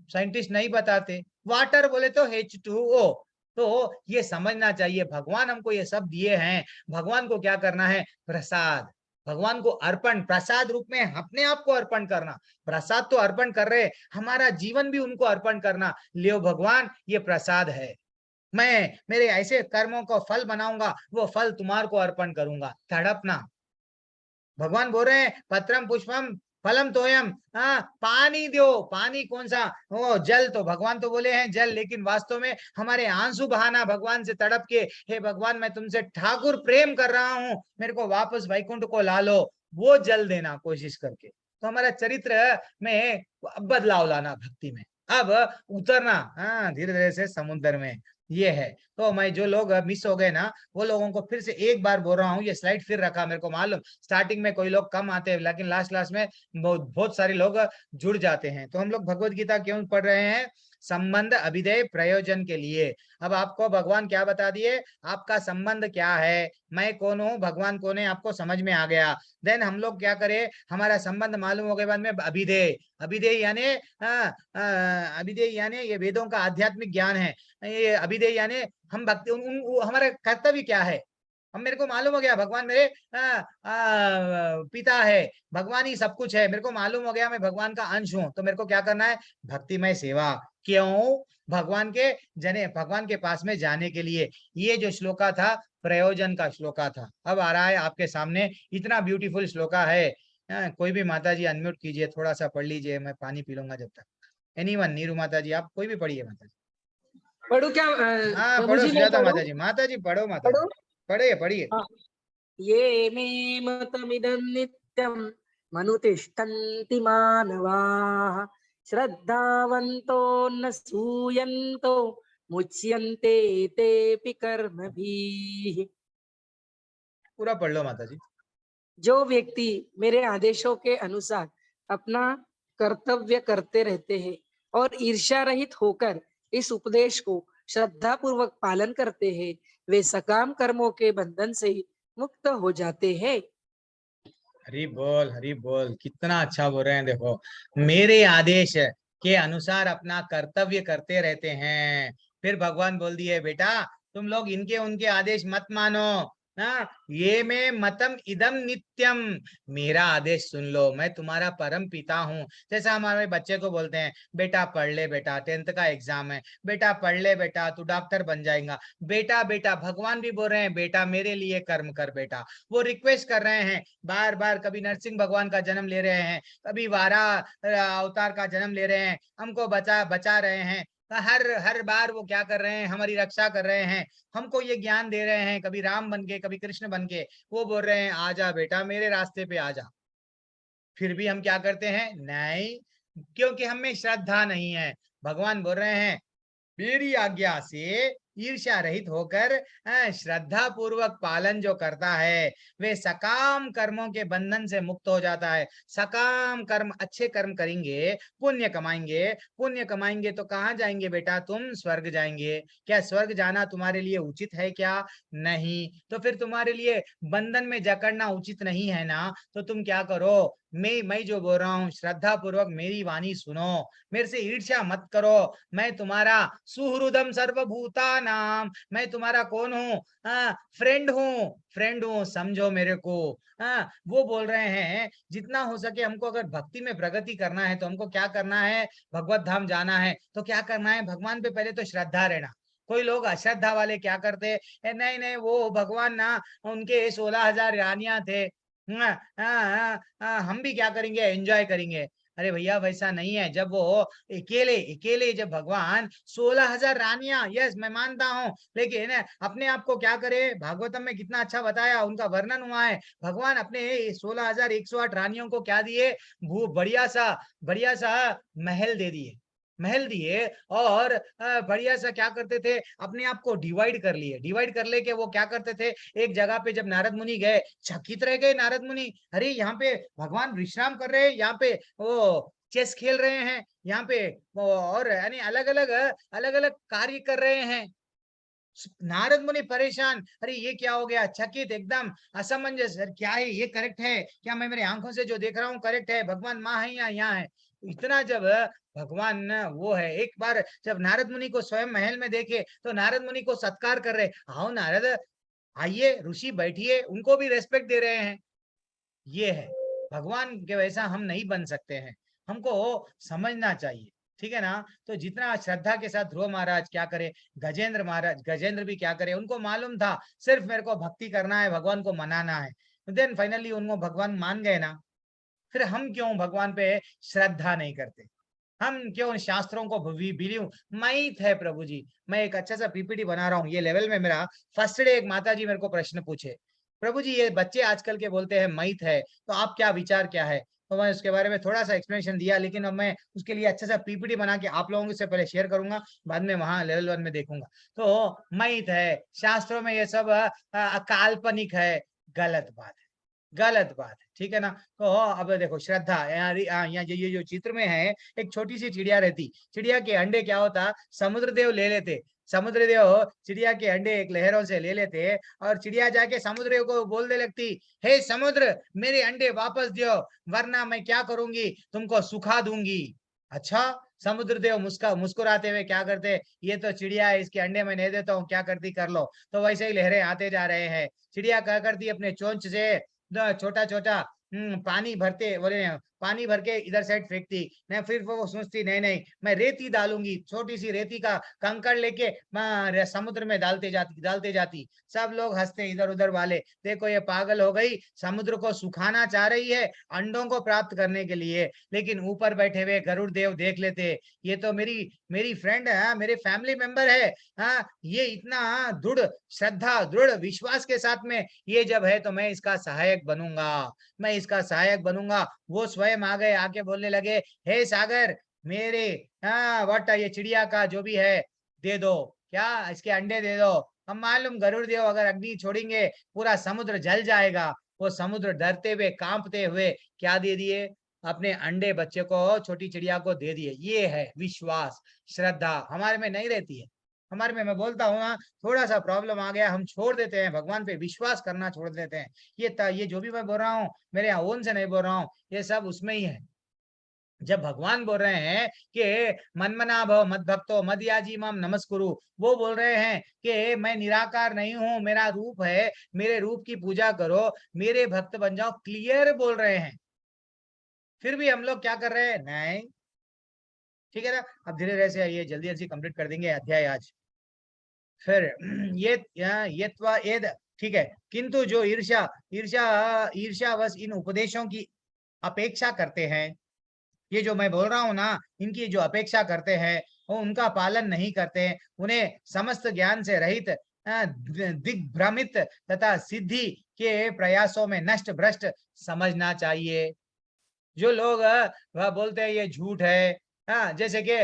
साइंटिस्ट नहीं बताते। वाटर बोले तो H2O। तो ये समझना चाहिए, भगवान हमको ये सब दिए हैं, भगवान को क्या करना है, प्रसाद, भगवान को अर्पण, प्रसाद रूप में अपने आप को अर्पण करना। प्रसाद तो अर्पण कर रहे, हमारा जीवन भी उनको अर्पण करना, लियो भगवान ये प्रसाद है, मैं मेरे ऐसे कर्मों को फल बनाऊंगा, वो फल तुम्हारे को अर्पण करूंगा, तड़पना। भगवान बोल रहे हैं पत्रम पुष्पम फलम तोयम, पानी दो, पानी कौन सा, वो जल, तो भगवान तो बोले हैं जल, लेकिन वास्तव में हमारे आंसू बहाना भगवान से तड़प के, हे भगवान मैं तुमसे ठाकुर प्रेम कर रहा हूँ, मेरे को वापस वैकुंठ को ला लो, वो जल देना कोशिश करके। तो हमारा चरित्र में बदलाव लाना, भक्ति में अब उतरना धीरे धीरे से समुद्र में, ये है। तो मैं जो लोग मिस हो गए ना, वो लोगों को फिर से एक बार बोल रहा हूँ, ये स्लाइड फिर रखा, मेरे को मालूम स्टार्टिंग में कोई लोग कम आते हैं, लेकिन लास्ट में बहुत सारे लोग जुड़ जाते हैं। तो हम लोग भगवत गीता क्यों पढ़ रहे हैं, संबंध अभिधेय प्रयोजन के लिए। अब आपको भगवान क्या बता दिए, आपका संबंध क्या है, मैं कौन हूँ, भगवान कौन है, आपको समझ में आ गया। देन हम लोग क्या करें, हमारा संबंध मालूम हो गए बाद में अभिधेय, अभिधेय यानी ये वेदों का आध्यात्मिक ज्ञान है। ये अभिधेय यानी हम भक्ति, हमारा कर्तव्य क्या है, हम, मेरे को मालूम हो गया भगवान मेरे पिता है, भगवान ही सब कुछ है, मेरे को मालूम हो गया मैं भगवान का अंश हूँ, तो मेरे को क्या करना है, भक्तिमय सेवा। क्यों, भगवान के पास में जाने के लिए। ये जो श्लोका था प्रयोजन का श्लोका था, अब आ रहा है आपके सामने, इतना ब्यूटीफुल श्लोका है। कोई भी माता जी अनम्यूट कीजिए, थोड़ा सा पढ़ लीजिए, मैं पानी पी लूंगा जब तक। एनीवन, नीरू माता जी, आप कोई भी पढ़िए माता जी। पढ़ू क्या? हाँ पढ़ो सुजाता माता जी पढ़ो माता जी, पढ़िए। ये मे मतमिदं नित्यं मनुतिष्ठन्ति मानवाः श्रद्धावन्तो न सूयन्तो मुच्यन्ते तेऽपि कर्मभिः। पूरा पढ़ लो माता जी। जो व्यक्ति मेरे आदेशों के अनुसार अपना कर्तव्य करते रहते हैं और ईर्ष्या रहित होकर इस उपदेश को श्रद्धा पूर्वक पालन करते हैं, वे सकाम कर्मों के बंधन से मुक्त हो जाते हैं। हरि बोल, कितना अच्छा बोल रहे हैं। देखो, मेरे आदेश के अनुसार अपना कर्तव्य करते रहते हैं, फिर भगवान बोल दिए बेटा तुम लोग इनके उनके आदेश मत मानो, ना, ये में मतम इदम नित्यम, मेरा आदेश सुन लो, मैं तुम्हारा परम पिता हूँ। जैसा हमारे बच्चे को बोलते हैं, बेटा पढ़ ले बेटा, 10th का एग्जाम है, बेटा पढ़ ले बेटा, तू डॉक्टर बन जाएगा, बेटा बेटा। भगवान भी बोल रहे हैं, बेटा मेरे लिए कर्म कर बेटा। वो रिक्वेस्ट कर रहे हैं बार बार, कभी नरसिंह भगवान का जन्म ले रहे हैं, कभी वारा अवतार का जन्म ले रहे हैं, हमको बचा बचा रहे हैं। हर हर बार वो क्या कर रहे हैं, हमारी रक्षा कर रहे हैं, हमको ये ज्ञान दे रहे हैं, कभी राम बन के, कभी कृष्ण बन के। वो बोल रहे हैं, आजा बेटा मेरे रास्ते पे आजा। फिर भी हम क्या करते हैं, नहीं, क्योंकि हमें श्रद्धा नहीं है। भगवान बोल रहे हैं, मेरी आज्ञा से ईर्ष्या रहित होकर श्रद्धा पूर्वक पालन जो करता है, वे सकाम कर्मों के बंधन से मुक्त हो जाता है। सकाम कर्म, अच्छे कर्म करेंगे, पुण्य कमाएंगे, पुण्य कमाएंगे तो कहाँ जाएंगे बेटा, तुम स्वर्ग जाएंगे। क्या स्वर्ग जाना तुम्हारे लिए उचित है क्या? नहीं। तो फिर तुम्हारे लिए बंधन में जकड़ना उचित नहीं है ना, तो तुम क्या करो, मैं जो बोल रहा हूँ, श्रद्धा पूर्वक मेरी वाणी सुनो, मेरे से ईर्ष्या मत करो। मैं तुम्हारा सुहृदम सर्वभूता नाम, मैं तुम्हारा कौन हूँ, फ्रेंड हूँ, फ्रेंड हूँ, समझो मेरे को। वो बोल रहे हैं, जितना हो सके हमको अगर भक्ति में प्रगति करना है तो हमको क्या करना है, भगवत धाम जाना है तो क्या करना है, भगवान पे पहले तो श्रद्धा रहना। कोई लोग अश्रद्धा वाले क्या करते हैं, नहीं नहीं वो भगवान ना, उनके 16,000 रानियां थे, हम भी क्या करेंगे, एंजॉय करेंगे। अरे भैया वैसा नहीं है। जब वो अकेले अकेले, जब भगवान 16,000 रानियां, यस मैं मानता हूँ, लेकिन अपने आप को क्या करे, भागवतम में कितना अच्छा बताया, उनका वर्णन हुआ है। भगवान अपने 16,108 रानियों को क्या दिए, बढ़िया सा महल दे दिए, महल दिए। और बढ़िया सा क्या करते थे, अपने आप को डिवाइड कर लिए, डिवाइड कर लेके वो क्या करते थे, एक जगह पे जब नारद मुनि गए, चकित रह गए नारद मुनि, अरे यहाँ पे भगवान विश्राम कर रहे हैं, यहाँ पे वो चेस खेल रहे हैं, यहाँ पे और यानी अलग अलग कार्य कर रहे हैं। नारद मुनि परेशान, अरे ये क्या हो गया, चकित, एकदम असमंजस, क्या है ये, करेक्ट है क्या, मैं मेरी आंखों से जो देख रहा हूँ करेक्ट है, भगवान माँ है या यहाँ है। इतना जब भगवान वो है, एक बार जब नारद मुनि को स्वयं महल में देखे तो नारद मुनि को सत्कार कर रहे, आओ नारद, आइए ऋषि बैठिए, उनको भी रेस्पेक्ट दे रहे हैं। ये है, भगवान के वैसा हम नहीं बन सकते हैं, हमको समझना चाहिए, ठीक है ना। तो जितना श्रद्धा के साथ ध्रुव महाराज क्या करे, गजेंद्र महाराज, गजेंद्र भी क्या करे, उनको मालूम था सिर्फ मेरे को भक्ति करना है, भगवान को मनाना है, देन फाइनली उनको भगवान मान गए ना। फिर हम क्यों भगवान पे श्रद्धा नहीं करते, हम क्यों शास्त्रों को बिलीव, मैथ है प्रभु जी। मैं एक अच्छा सा पीपीटी बना रहा हूँ, ये लेवल में मेरा फर्स्ट डे, एक माता जी मेरे को प्रश्न पूछे, प्रभु जी ये बच्चे आजकल के बोलते हैं मैथ है, तो आप क्या विचार क्या है। तो मैं उसके बारे में थोड़ा सा एक्सप्लेनेशन दिया, लेकिन अब मैं उसके लिए अच्छा सा पीपीटी बना के आप लोगों से पहले शेयर करूंगा, बाद में वहां लेवल 1 में देखूंगा। तो मैथ है, शास्त्रों में ये सब काल्पनिक है, गलत बात है, गलत बात है, ठीक है ना। तो अब देखो श्रद्धा, यहाँ ये जो चित्र में है, एक छोटी सी चिड़िया रहती, चिड़िया के अंडे क्या होता, समुद्र देव ले लेते, समुद्र देव चिड़िया के अंडे एक लहरों से ले लेते, और चिड़िया जाके समुद्र देव को बोलने लगती, हे समुद्र मेरे अंडे वापस दो, वरना मैं क्या करूंगी, तुमको सुखा दूंगी। अच्छा, समुद्र देव मुस्कुराते हुए क्या करते, ये तो चिड़िया है, इसके अंडे मैं नहीं देता हूँ, क्या करती कर लो। तो वैसे ही लहरें आते जा रहे हैं, चिड़िया क्या करती, अपने चोंच से छोटा छोटा पानी भरते, बोले पानी भर के इधर साइड फेंकती, नहीं फिर वो सोचती, नहीं नहीं मैं रेती डालूंगी, छोटी सी रेती का कंकड़ लेके समुद्र में डालते जाती। सब लोग हंसते इधर उधर वाले, देखो ये पागल हो गई, समुद्र को सुखाना चाह रही है अंडों को प्राप्त करने के लिए, लेकिन ऊपर बैठे हुए गरुड़ देव देख लेते, ये तो मेरी मेरी फ्रेंड है, मेरे फैमिली मेंबर है, ये इतना दृढ़ श्रद्धा, दृढ़ विश्वास के साथ में ये जब है, तो मैं इसका सहायक बनूंगा, मैं इसका सहायक बनूंगा। वो स्वयं आ गए, आके बोलने लगे, हे सागर मेरे, वट ये चिड़िया का जो भी है दे दो, क्या इसके अंडे दे दो। हम मालूम गरुड़ देव अगर अग्नि छोड़ेंगे पूरा समुद्र जल जाएगा। वो समुद्र डरते हुए कांपते हुए क्या दे दिए, अपने अंडे बच्चे को, छोटी चिड़िया को दे दिए। ये है विश्वास, श्रद्धा हमारे में नहीं रहती है। हमारे में, मैं बोलता हूँ ना, थोड़ा सा प्रॉब्लम आ गया, हम छोड़ देते हैं, भगवान पे विश्वास करना छोड़ देते हैं। ये जो भी मैं बोल रहा हूँ, मेरे यहाँ ओन से नहीं बोल रहा हूँ, ये सब उसमें ही है। जब भगवान बोल रहे हैं कि मन्मना भव मद भक्तो मद याजी माम नमस्कुरु, वो बोल रहे हैं कि मैं निराकार नहीं हूं, मेरा रूप है, मेरे रूप की पूजा करो, मेरे भक्त बन जाओ, क्लियर बोल रहे हैं। फिर भी हम लोग क्या कर रहे हैं? नहीं, ठीक है ना। अब धीरे धीरे से आइए, जल्दी जल्दी कंप्लीट कर देंगे अध्याय आज। फिर ये ठीक है, किंतु जो ईर्ष्या ईर्ष्या ईर्ष्यावश इन उपदेशों की अपेक्षा करते हैं, ये जो मैं बोल रहा हूं ना, इनकी जो अपेक्षा करते हैं वो उनका पालन नहीं करते, उन्हें समस्त ज्ञान से रहित दिग्भ्रमित तथा सिद्धि के प्रयासों में नष्ट भ्रष्ट समझना चाहिए। जो लोग वह बोलते हैं ये झूठ है, हाँ, जैसे कि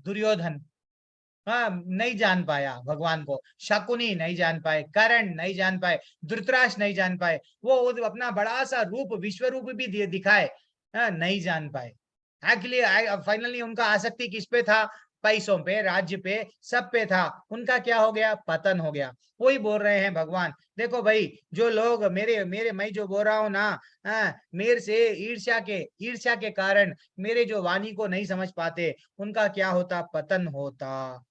दुर्योधन, हाँ, नहीं जान पाया भगवान को, शकुनी नहीं जान पाए, कर्ण नहीं जान पाए, धृतराष्ट्र नहीं जान पाए, वो अपना बड़ा सा रूप विश्व रूप भी दिखाए, हाँ, नहीं जान पाए। एक्चुअली फाइनली उनका आसक्ति किस पे था? पैसों पे, राज्य पे, सब पे था। उनका क्या हो गया? पतन हो गया। वही बोल रहे हैं भगवान, देखो भाई, जो लोग मेरे मेरे मैं जो बोल रहा हूँ ना, मेरे से ईर्ष्या के कारण मेरे जो वाणी को नहीं समझ पाते, उनका क्या होता? पतन होता।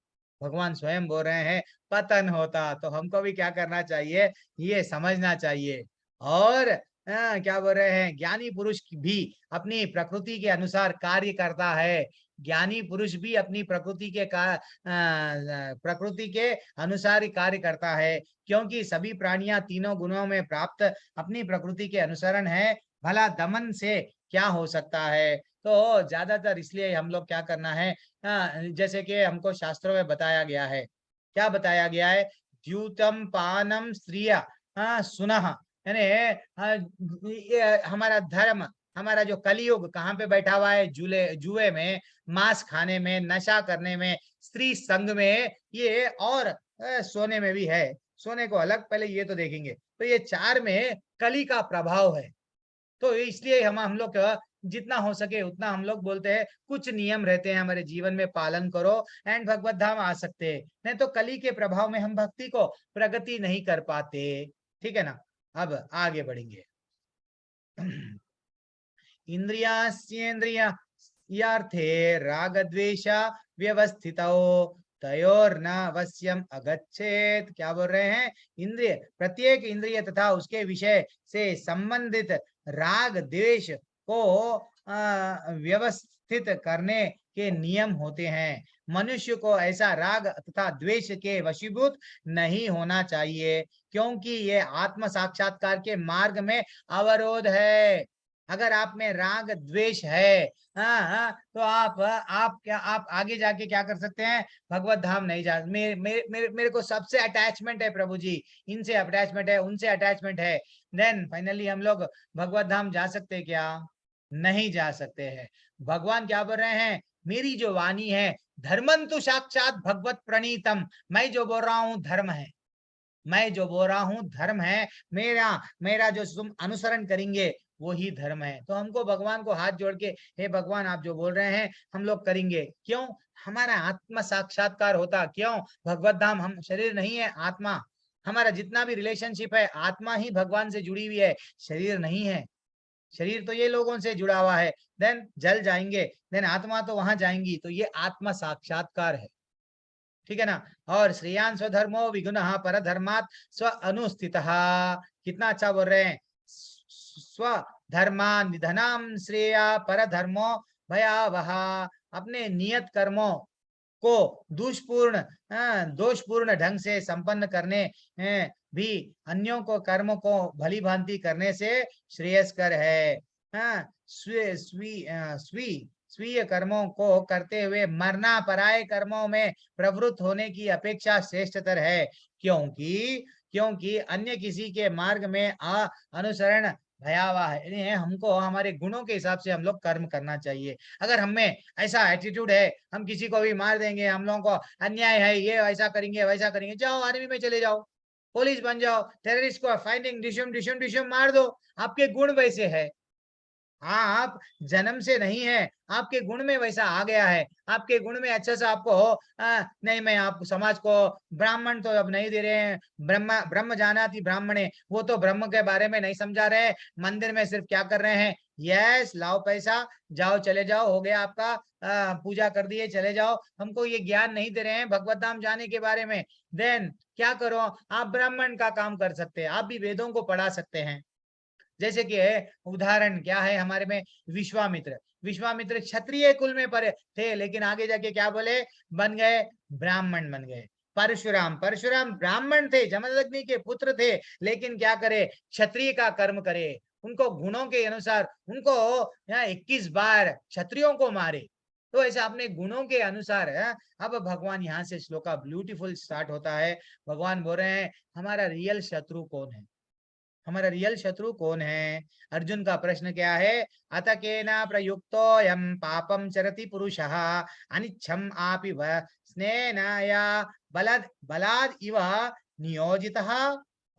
भगवान स्वयं बोल रहे हैं पतन होता। तो हमको भी क्या करना चाहिए? ये समझना चाहिए। और क्या बोल रहे हैं? ज्ञानी पुरुष भी अपनी प्रकृति के अनुसार कार्य करता है। ज्ञानी पुरुष भी अपनी प्रकृति के अनुसार ही कार्य करता है, क्योंकि सभी प्राणियां तीनों गुणों में प्राप्त अपनी प्रकृति के अनुसरण है। भला दमन से क्या हो सकता है? तो ज्यादातर इसलिए हम लोग क्या करना है, जैसे कि हमको शास्त्रों में बताया गया है, क्या बताया गया है? द्यूतम पानम स्त्रिया सुनह, यानी ये हमारा धर्म, हमारा जो कलयुग कहाँ पे बैठा हुआ है? जुए में, मांस खाने में, नशा करने में, स्त्री संग में, ये और सोने में भी है। सोने को अलग, पहले ये तो देखेंगे। तो ये चार में कली का प्रभाव है। तो इसलिए हम लोग जितना हो सके उतना हम लोग बोलते हैं कुछ नियम रहते हैं हमारे जीवन में, पालन करो एंड भगवत धाम आ सकते हैं। नहीं तो कली के प्रभाव में हम भक्ति को प्रगति नहीं कर पाते। ठीक है ना। अब आगे बढ़ेंगे। इंद्रियास्येन्द्रियार्थे राग द्वेष व्यवस्थितौ तयोर्न वश्यम अगच्छेत। क्या बोल रहे हैं? इंद्रिय, प्रत्येक इंद्रिय तथा उसके विषय से संबंधित राग द्वेष को व्यवस्थित करने के नियम होते हैं। मनुष्य को ऐसा राग तथा द्वेष के वशीभूत नहीं होना चाहिए, क्योंकि ये आत्म साक्षात्कार के मार्ग में अवरोध है। अगर आप में राग द्वेष है, तो आप आगे जाके क्या कर सकते हैं? भगवत धाम नहीं जा। मेरे को सबसे अटैचमेंट है प्रभु जी, इनसे अटैचमेंट है, उनसे अटैचमेंट है, देन फाइनली हम लोग भगवत धाम जा सकते हैं क्या? नहीं जा सकते हैं। भगवान क्या बोल रहे हैं? मेरी जो वाणी है, धर्मंतु साक्षात भगवत प्रणीतम, मैं जो बोल रहा हूँ धर्म है, मैं जो बोल रहा हूँ धर्म है, मेरा मेरा जो तुम अनुसरण करेंगे वो ही धर्म है। तो हमको भगवान को हाथ जोड़ के, हे भगवान आप जो बोल रहे हैं हम लोग करेंगे। क्यों? हमारा आत्म साक्षात्कार होता। क्यों? भगवत धाम, हम शरीर नहीं है, आत्मा। हमारा जितना भी रिलेशनशिप है, आत्मा ही भगवान से जुड़ी हुई है, शरीर नहीं है। शरीर तो ये लोगों से जुड़ा हुआ है, देन जल जाएंगे, देन आत्मा तो वहां जाएंगी। तो ये आत्मा साक्षात्कार है। ठीक है ना। और श्रेयान स्वधर्मो विगुणः परधर्मात् स्व अनुस्थित। कितना अच्छा बोल रहे हैं? स्व धर्मा निधनम श्रेया परधर्मो भयावह। अपने नियत कर्मों को दोषपूर्ण ढंग से संपन्न करने भी अन्यों को कर्म को भली भांति करने से श्रेयस्कर है। स्वीय कर्मों को करते हुए मरना पराये कर्मों में प्रवृत्त होने की अपेक्षा श्रेष्ठतर है, क्योंकि अन्य किसी के मार्ग में अनुसरण भयावह है। यानी हमको हमारे गुणों के हिसाब से हम लोग कर्म करना चाहिए। अगर हमें ऐसा एटीट्यूड है, हम किसी को भी मार देंगे, हम लोगों को अन्याय है, ये ऐसा करेंगे वैसा करेंगे, जाओ आर्मी में चले जाओ, पुलिस बन जाओ, टेररिस्ट को फाइटिंग डिशम डिशम डिशम मार दो। आपके गुण वैसे है, आप जन्म से नहीं है, आपके गुण में वैसा आ गया है। आपके गुण में अच्छा सा आपको हो, नहीं मैं आप समाज को, ब्राह्मण तो अब नहीं दे रहे हैं, ब्रह्म जानाति ब्राह्मणे, वो तो ब्रह्म के बारे में नहीं समझा रहे हैं। मंदिर में सिर्फ क्या कर रहे हैं? यस, लाओ पैसा, जाओ चले जाओ, हो गया आपका, पूजा कर दिए, चले जाओ। हमको ये ज्ञान नहीं दे रहे हैं भगवत धाम जाने के बारे में। देन क्या करो, आप ब्राह्मण का काम कर सकते हैं, आप भी वेदों को पढ़ा सकते हैं। जैसे कि उदाहरण क्या है हमारे में, विश्वामित्र। विश्वामित्र क्षत्रिय कुल में पर थे, लेकिन आगे जाके क्या बोले, बन गए ब्राह्मण बन गए। परशुराम, परशुराम ब्राह्मण थे, जमदग्नि के पुत्र थे, लेकिन क्या करे, क्षत्रिय का कर्म करे। उनको गुणों के अनुसार उनको 21 बार क्षत्रियों को मारे। तो ऐसे अपने गुणों के अनुसार है। अब भगवान यहाँ से श्लोका ब्यूटीफुल स्टार्ट होता है। भगवान बोल रहे हैं हमारा रियल शत्रु कौन है, हमारा रियल शत्रु कौन है। अर्जुन का प्रश्न क्या है, अत केना प्रयुक्तो यम पापम चरति पुरुषः अनिच्छम आपि स्नेन या बलाद बलाद इव नियोजितः।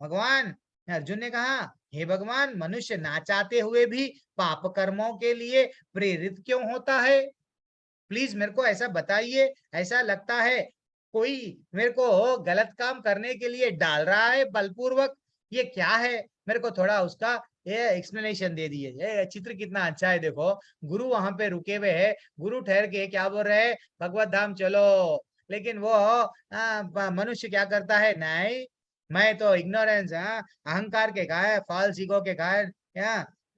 भगवान, अर्जुन ने कहा हे भगवान, मनुष्य ना चाहते हुए भी पाप कर्मों के लिए प्रेरित क्यों होता है? प्लीज मेरे को ऐसा बताइए। ऐसा लगता है कोई मेरे को गलत काम करने के लिए डाल रहा है बलपूर्वक, ये क्या है? मेरे को थोड़ा उसका ये एक्सप्लेनेशन दे दिए। ये चित्र कितना अच्छा है, देखो गुरु वहां पे रुके हुए है, गुरु ठहर के क्या बोल रहे हैं, भगवत धाम चलो। लेकिन वो मनुष्य क्या करता है, नहीं मैं तो इग्नोरेंस, अहंकार के कारण, फॉल्स ईगो के कारण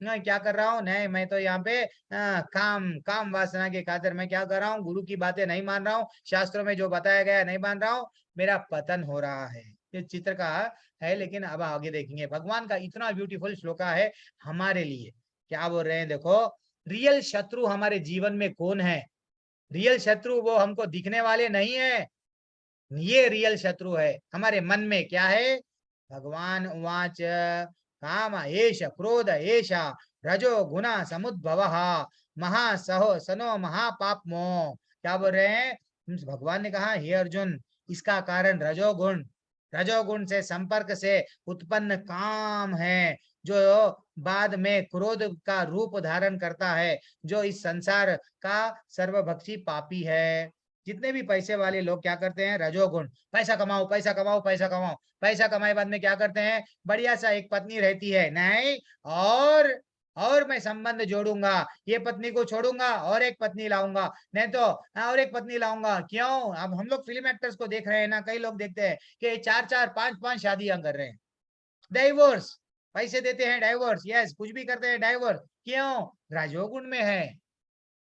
मैं क्या कर रहा हूँ, नहीं मैं तो यहाँ पे काम काम वासना के खातिर मैं क्या कर रहा हूँ, गुरु की बातें नहीं मान रहा हूँ, शास्त्रों में जो बताया गया नहीं मान रहा हूँ, मेरा पतन हो रहा है। ये चित्र का है, लेकिन अब आगे देखेंगे। भगवान का इतना ब्यूटीफुल श्लोका है हमारे लिए। क्या बोल रहे हैं, देखो रियल शत्रु हमारे जीवन में कौन है। रियल शत्रु वो हमको दिखने वाले नहीं है, ये रियल शत्रु है हमारे मन में। क्या है, भगवान उवाच काम एष क्रोध एष रजो गुण समुद्भव महासहो सनो महापापमो। क्या बोल रहे हैं, भगवान ने कहा हे अर्जुन, इसका कारण रजोगुण, रजोगुण से संपर्क से उत्पन्न काम है, जो बाद में क्रोध का रूप धारण करता है, जो इस संसार का सर्वभक्षी पापी है। जितने भी पैसे वाले लोग क्या करते हैं, रजोगुण, पैसा कमाओ पैसा कमाओ पैसा कमाओ, पैसा कमाए बाद में क्या करते हैं, बढ़िया सा एक पत्नी रहती है, नहीं और मैं संबंध जोड़ूंगा, ये पत्नी को छोड़ूंगा और एक पत्नी लाऊंगा, नहीं तो और एक पत्नी लाऊंगा। क्यों? अब हम लोग फिल्म एक्टर्स को देख रहे हैं ना, कई लोग देखते हैं कि 4-4 5-5 शादियां कर रहे हैं, डाइवोर्स, पैसे देते हैं डाइवोर्स, यस कुछ भी करते हैं डाइवोर्स। क्यों? रजोगुण में है।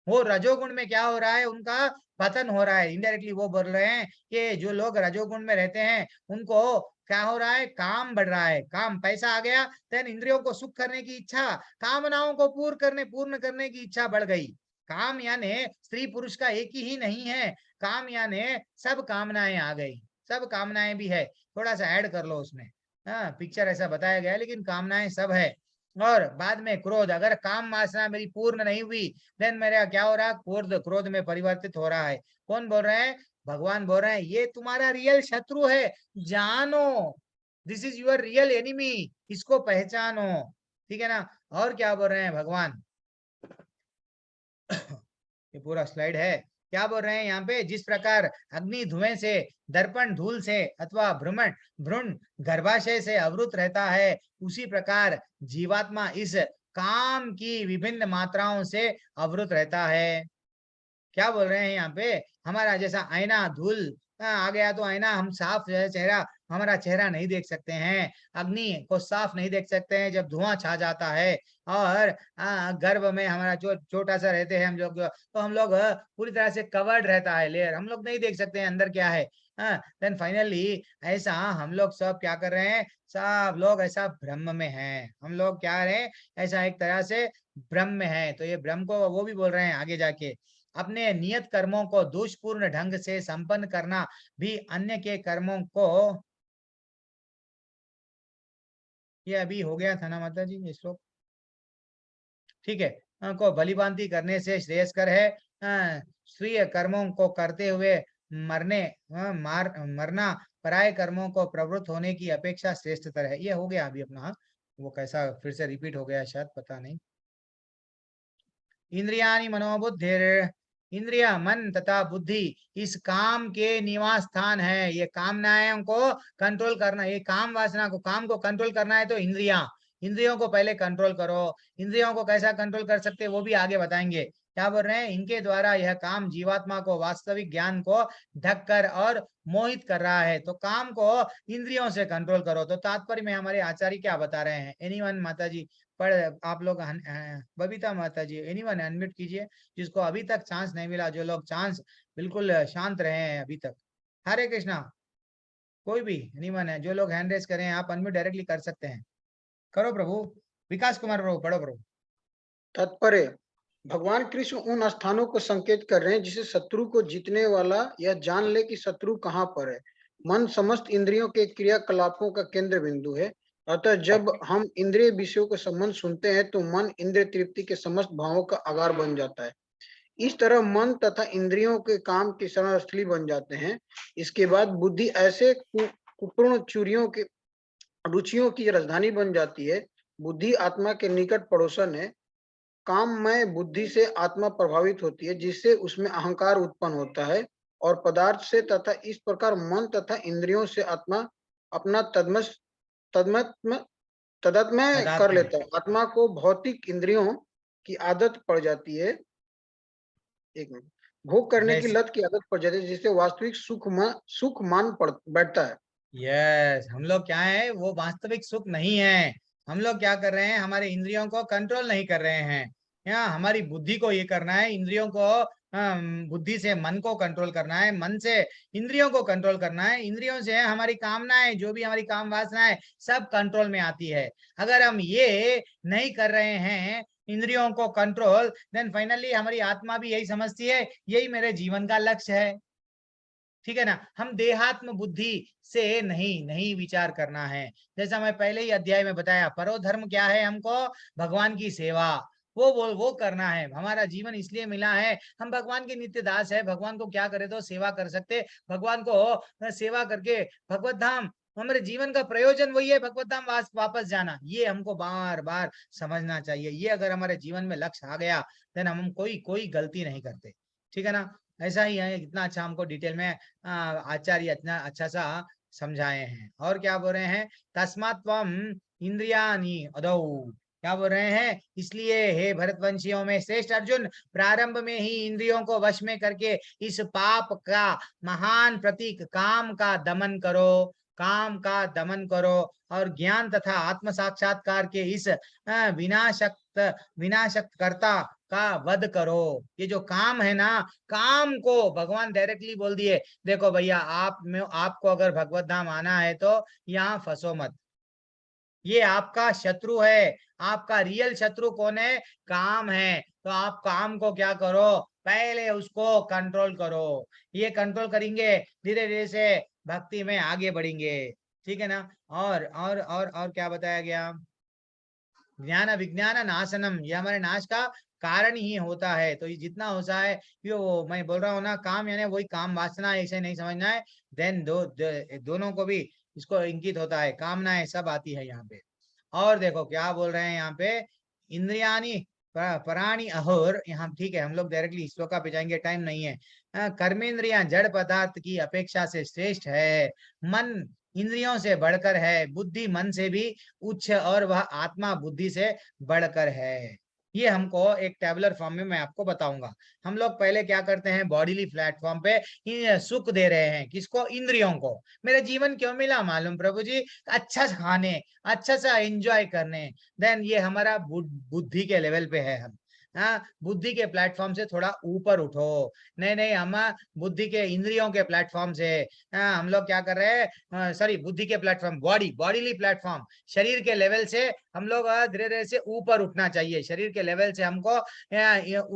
वो रजोगुण में क्या हो रहा है, उनका पतन हो रहा है। इनडायरेक्टली वो बोल रहे हैं कि जो लोग रजोगुण में रहते हैं उनको क्या हो रहा है, काम बढ़ रहा है। काम, पैसा आ गया, देन इंद्रियों को सुख करने की इच्छा, कामनाओं को पूर्ण करने की इच्छा बढ़ गई। काम यानी स्त्री पुरुष का एक ही नहीं है, काम यानी सब कामनाएं आ गई, सब कामनाएं भी है, थोड़ा सा ऐड कर लो उसमें। हाँ, पिक्चर ऐसा बताया गया है, लेकिन कामनाएं सब है। और बाद में क्रोध, अगर काम वासना मेरी पूर्ण नहीं हुई, देन मेरा क्या हो रहा है, क्रोध क्रोध में परिवर्तित हो रहा है। कौन बोल रहे हैं? भगवान बोल रहे हैं ये तुम्हारा रियल शत्रु है, जानो, this is your real enemy, इसको पहचानो। ठीक है ना? और क्या बोल रहे हैं भगवान, ये पूरा स्लाइड है। क्या बोल रहे हैं यहाँ पे, जिस प्रकार अग्नि धुएं से, दर्पण धूल से अथवा भ्रमण भ्रूण गर्भाशय से अवरुद्ध रहता है, उसी प्रकार जीवात्मा इस काम की विभिन्न मात्राओं से अवरुद्ध रहता है। क्या बोल रहे हैं यहाँ पे, हमारा जैसा आईना धूल आ गया तो आईना, हम साफ जो है चेहरा, हमारा चेहरा नहीं देख सकते हैं, अग्नि को साफ नहीं देख सकते हैं जब धुआं छा जाता है। और गर्भ में हमारा जो छोटा सा रहते हैं हम लोग, तो हम लोग पूरी तरह से कवर्ड रहता है लेयर, हम लोग नहीं देख सकते हैं अंदर क्या है। देन फाइनली ऐसा हम लोग सब क्या कर रहे हैं, सब लोग ऐसा ब्रह्म में हैं, हम लोग क्या रहे, ऐसा एक तरह से ब्रह्म में है। तो ये ब्रह्म को वो भी बोल रहे हैं आगे जाके, अपने नियत कर्मों को दोषपूर्ण ढंग से संपन्न करना भी अन्य के कर्मों को, ये अभी हो गया था ना माता जी ये श्लोक, ठीक है, को भलीभांति करने से श्रेयस्कर है। श्रेय कर्मों को करते हुए मरने मरना पराय कर्मों को प्रवृत्त होने की अपेक्षा श्रेष्ठतर है। ये हो गया अभी अपना, वो कैसा फिर से रिपीट हो गया शायद, पता नहीं। इंद्रियाणि मनोबुद्धिर, इंद्रिया मन तथा बुद्धि इस काम के निवास स्थान है। ये कामनाओं को कंट्रोल करना, ये काम वासना को, काम को कंट्रोल करना है तो इंद्रिया, इंद्रियों को पहले कंट्रोल करो। इंद्रियों को कैसा कंट्रोल कर सकते हैं वो भी आगे बताएंगे। क्या बोल रहे हैं, इनके द्वारा यह काम जीवात्मा को वास्तविक ज्ञान को ढककर और मोहित कर रहा है। तो काम को इंद्रियों से कंट्रोल करो। तो तात्पर्य में हमारे आचार्य क्या बता रहे हैं, एनीवन माता जी पढ़, आप लोग बबीता माता जी एनीवन अनम्यूट कीजिए, जिसको अभी तक चांस नहीं मिला, जो लोग चांस बिल्कुल शांत रहे हैं अभी तक। हरे कृष्णा, कोई भी एनीवन है, जो लोग हैंड रेस करें आप अनम्यूट डायरेक्टली कर सकते हैं। करो प्रभु। विकास कुमार प्रभु पढ़ो प्रभु। तात्पर्य, भगवान कृष्ण उन स्थानों को संकेत कर रहे हैं जिसे शत्रु को जीतने वाला यह जान ले कि शत्रु कहाँ पर है। मन समस्त इंद्रियों के क्रियाकलापों का केंद्र बिंदु है। अतः जब हम इंद्रिय विषयों के संबंध सुनते हैं तो मन इंद्रिय तृप्ति के समस्त भावों का आगार बन जाता है। इस तरह मन तथा इंद्रियों के काम की शरणस्थली बन जाते हैं। इसके बाद बुद्धि ऐसे कुपूर्ण चूरियों के रुचियों की राजधानी बन जाती है। बुद्धि आत्मा के निकट पड़ोसन है। काममय बुद्धि से आत्मा प्रभावित होती है, जिससे उसमें अहंकार उत्पन्न होता है और पदार्थ से, तथा इस प्रकार मन तथा इंद्रियों से आत्मा अपना तदात्म्य कर लेता है। आत्मा को भौतिक इंद्रियों की आदत पड़ जाती है, एक मिनट, भोग करने की लत की आदत पड़ जाती है, जिससे वास्तविक सुख मान बैठता है। यस, हम लोग क्या है, वो वास्तविक सुख नहीं है। हम लोग क्या कर रहे हैं, हमारे इंद्रियों को कंट्रोल नहीं कर रहे हैं। यहाँ हमारी बुद्धि को ये करना है, इंद्रियों को बुद्धि से मन को कंट्रोल करना है, मन से इंद्रियों को कंट्रोल करना है, इंद्रियों से हमारी कामनाएं, जो भी हमारी काम वासनाएं सब कंट्रोल में आती है। अगर हम ये नहीं कर रहे हैं इंद्रियों को कंट्रोल, देन फाइनली हमारी आत्मा भी यही समझती है यही मेरे जीवन का लक्ष्य है। ठीक है ना, हम देहात्म बुद्धि से नहीं विचार करना है। जैसा मैं पहले ही अध्याय में बताया, परोधर्म क्या है, हमको भगवान की सेवा, वो करना है। हमारा जीवन इसलिए मिला है, हम भगवान के नित्य दास है। भगवान को क्या करे तो सेवा कर सकते, भगवान को सेवा करके भगवत धाम, हमारे जीवन का प्रयोजन वही है, भगवत धाम वापस जाना। ये हमको बार बार समझना चाहिए। ये अगर हमारे जीवन में लक्ष्य आ गया, देन हम कोई गलती नहीं करते। ठीक है ना, ऐसा ही है। इतना अच्छा हमको डिटेल में आचार्य इतना अच्छा सा समझाए हैं। और क्या बोल रहे हैं, तस्मात् त्वम इंद्रियाणि अदौ, क्या बोल रहे हैं, इसलिए हे भरतवंशियों में श्रेष्ठ अर्जुन, प्रारंभ में ही इंद्रियों को वश में करके इस पाप का महान प्रतीक काम का दमन करो, काम का दमन करो, और ज्ञान तथा आत्म साक्षात्कार के इस विनाशक कर्ता का वध करो। ये जो काम है ना, काम को भगवान डायरेक्टली बोल दिए, देखो भैया आपको अगर भगवत धाम आना है तो यहाँ फंसो मत, ये आपका शत्रु है। आपका रियल शत्रु कौन है, काम है। तो आप काम को क्या करो, पहले उसको कंट्रोल करो। ये कंट्रोल करेंगे, धीरे धीरे से भक्ति में आगे बढ़ेंगे। ठीक है ना, और क्या बताया गया, ज्ञान विज्ञान नाशनम, ये हमारे नाश का कारण ही होता है। तो ये जितना होता है, यो मैं बोल रहा हूँ ना, काम यानी वही काम वासना, ऐसे नहीं समझना है। देन दोनों को भी इसको इंगित होता है, कामनाएं सब आती है यहाँ पे। और देखो क्या बोल रहे हैं यहाँ पे, इंद्रियानी पराणी अहोर, यहाँ ठीक है, हम लोग डायरेक्टली श्लोका पे जाएंगे, टाइम नहीं है। कर्मेंद्रियां जड़ पदार्थ की अपेक्षा से श्रेष्ठ है, मन इंद्रियों से बढ़कर है, बुद्धि मन से भी उच्च, और वह आत्मा बुद्धि से बढ़कर है। ये हमको एक टेबुलर फॉर्म में मैं आपको बताऊंगा। हम लोग पहले क्या करते हैं, बॉडीली प्लेटफॉर्म पे सुख दे रहे हैं, किसको, इंद्रियों को। मेरा जीवन क्यों मिला मालूम प्रभु जी, अच्छा खाने, अच्छा सा एंजॉय करने। देन ये हमारा बुद्धि के लेवल पे है। हम बुद्धि के प्लेटफॉर्म से थोड़ा ऊपर उठो। नहीं, हम बुद्धि के इंद्रियों के प्लेटफॉर्म से हम लोग क्या कर रहे हैं, सॉरी, बुद्धि के प्लेटफॉर्म, बॉडीली प्लेटफॉर्म, शरीर के लेवल से हम लोग धीरे धीरे से ऊपर उठना चाहिए। शरीर के लेवल से हमको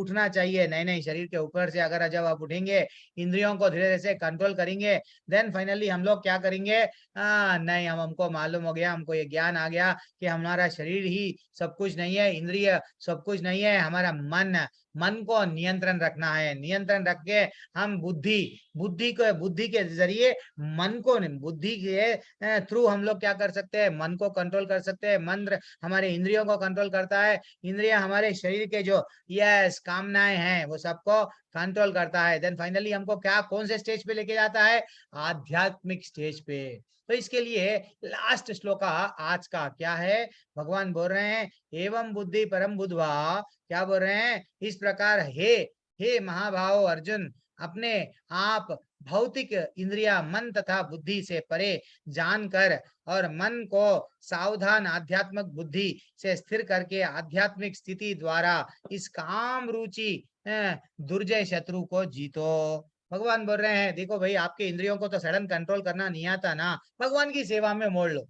उठना चाहिए। नहीं, शरीर के ऊपर से अगर जब आप उठेंगे, इंद्रियों को धीरे धीरे से कंट्रोल करेंगे, देन फाइनली हम लोग क्या करेंगे, नहीं, हमको मालूम हो गया, हमको ये ज्ञान आ गया कि हमारा शरीर ही सब कुछ नहीं है, इंद्रिय सब कुछ नहीं है, हमारा मन मन को नियंत्रण रखना है। नियंत्रण रख के हम बुद्धि के जरिए मन को, बुद्धि के थ्रू हम लोग क्या कर सकते हैं, मन को कंट्रोल कर सकते हैं। मन हमारे इंद्रियों को कंट्रोल करता है, इंद्रियां हमारे शरीर के जो यस कामनाएं हैं वो सबको कंट्रोल करता है। देन फाइनली हमको क्या, कौन से स्टेज पे लेके जाता है, आध्यात्मिक स्टेज पे। तो इसके लिए लास्ट श्लोका आज का क्या है, भगवान बोल रहे हैं एवं बुद्धि परम बुद्धवा, क्या बोल रहे हैं, इस प्रकार हे महाभाव अर्जुन, अपने आप भौतिक इंद्रिया मन तथा बुद्धि से परे जानकर और मन को सावधान आध्यात्मिक बुद्धि से स्थिर करके आध्यात्मिक स्थिति द्वारा इस काम रुचि दुर्जय शत्रु को जीतो। भगवान बोल रहे हैं देखो भाई, आपके इंद्रियों को तो सडन कंट्रोल करना नहीं आता ना, भगवान की सेवा में मोड़ लो।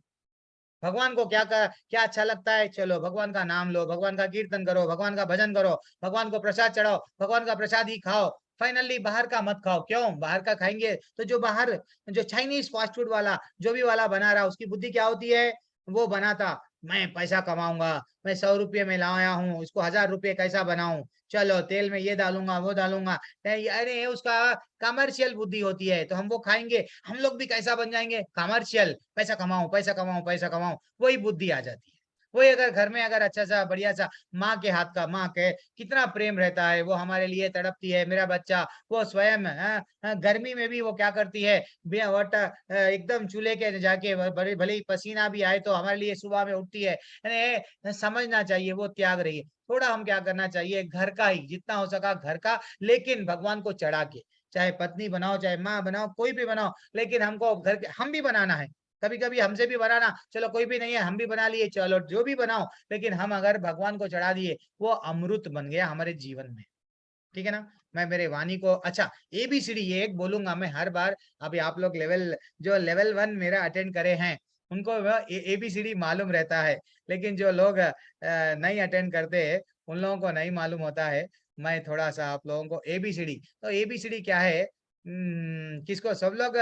भगवान को क्या अच्छा लगता है, चलो भगवान का नाम लो, भगवान का कीर्तन करो, भगवान का भजन करो, भगवान को प्रसाद चढ़ाओ, भगवान का प्रसाद ही खाओ। फाइनली बाहर का मत खाओ। क्यों? बाहर का खाएंगे तो जो बाहर जो चाइनीज फास्ट फूड वाला जो भी वाला बना रहा, उसकी बुद्धि क्या होती है, वो बनाता मैं पैसा कमाऊंगा, मैं 100 रुपये में लाया हूँ, इसको 1000 रुपये कैसा बनाऊं, चलो तेल में ये डालूंगा वो डालूंगा, अरे उसका कमर्शियल बुद्धि होती है। तो हम वो खाएंगे, हम लोग भी कैसा बन जाएंगे, कमर्शियल, पैसा कमाऊं पैसा कमाऊं पैसा कमाऊं, वही बुद्धि आ जाती है। वही अगर घर में अगर अच्छा सा बढ़िया सा माँ के हाथ का, माँ के कितना प्रेम रहता है, वो हमारे लिए तड़पती है, मेरा बच्चा वो स्वयं गर्मी में भी वो क्या करती है, एकदम चूल्हे के जाके भले ही पसीना भी आए तो हमारे लिए सुबह में उठती है। समझना चाहिए वो त्याग रही है। थोड़ा हम क्या करना चाहिए, घर का ही जितना हो सका घर का, लेकिन भगवान को चढ़ा के, चाहे पत्नी बनाओ चाहे माँ बनाओ कोई भी बनाओ, लेकिन हमको घर के हम भी बनाना है। कभी कभी हमसे भी बनाना, चलो कोई भी नहीं है हम भी बना लिए, चलो जो भी बनाओ, लेकिन हम अगर भगवान को चढ़ा दिए वो अमृत बन गया हमारे जीवन में। ठीक है ना। मैं मेरे वाणी को अच्छा एबीसीडी ये एक बोलूंगा मैं हर बार। अभी आप लोग लेवल 1 मेरा अटेंड करे हैं उनको एबीसीडी मालूम रहता है, लेकिन जो लोग नहीं अटेंड करते उन लोगों को नहीं मालूम होता है। मैं थोड़ा सा आप लोगों को एबीसीडी, तो एबीसीडी क्या है, किसको सब लोग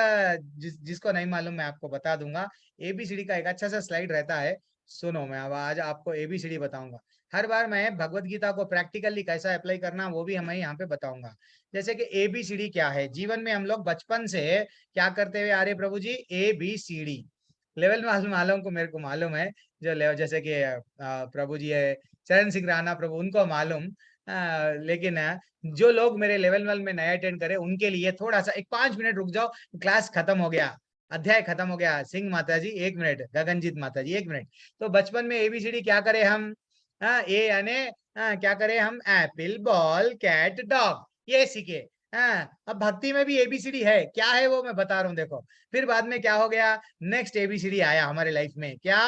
जिसको नहीं मालूम मैं आपको बता दूंगा। एबीसीडी का एक अच्छा सा स्लाइड रहता है, सुनो मैं अब आज आपको एबीसीडी बताऊंगा। हर बार मैं भगवत गीता को प्रैक्टिकली कैसा अप्लाई करना वो भी हमें यहाँ पे बताऊंगा। जैसे कि एबीसीडी क्या है, जीवन में हम लोग बचपन से क्या करते हुए आ रहे प्रभु जी, एबीसीडी लेवल मालूम वालों को मेरे को मालूम है, जो लेवल जैसे कि प्रभु जी है चरण सिंह राणा प्रभु उनको मालूम, लेकिन जो लोग मेरे लेवल 1 में नया अटेंड करे उनके लिए थोड़ा सा एक 5 मिनट रुक जाओ, क्लास खत्म हो गया, अध्याय खत्म हो गया। सिंह माता जी 1 मिनट, गगनजीत माता जी 1 मिनट। तो बचपन में एबीसीडी क्या करे हम, ए यानी क्या करे हम, एप्पल बॉल कैट डॉग, ये सीखे। अब भक्ति में भी एबीसीडी है, क्या है वो मैं बता रहा हूँ देखो। फिर बाद में क्या हो गया, नेक्स्ट एबीसीडी आया हमारे लाइफ में, क्या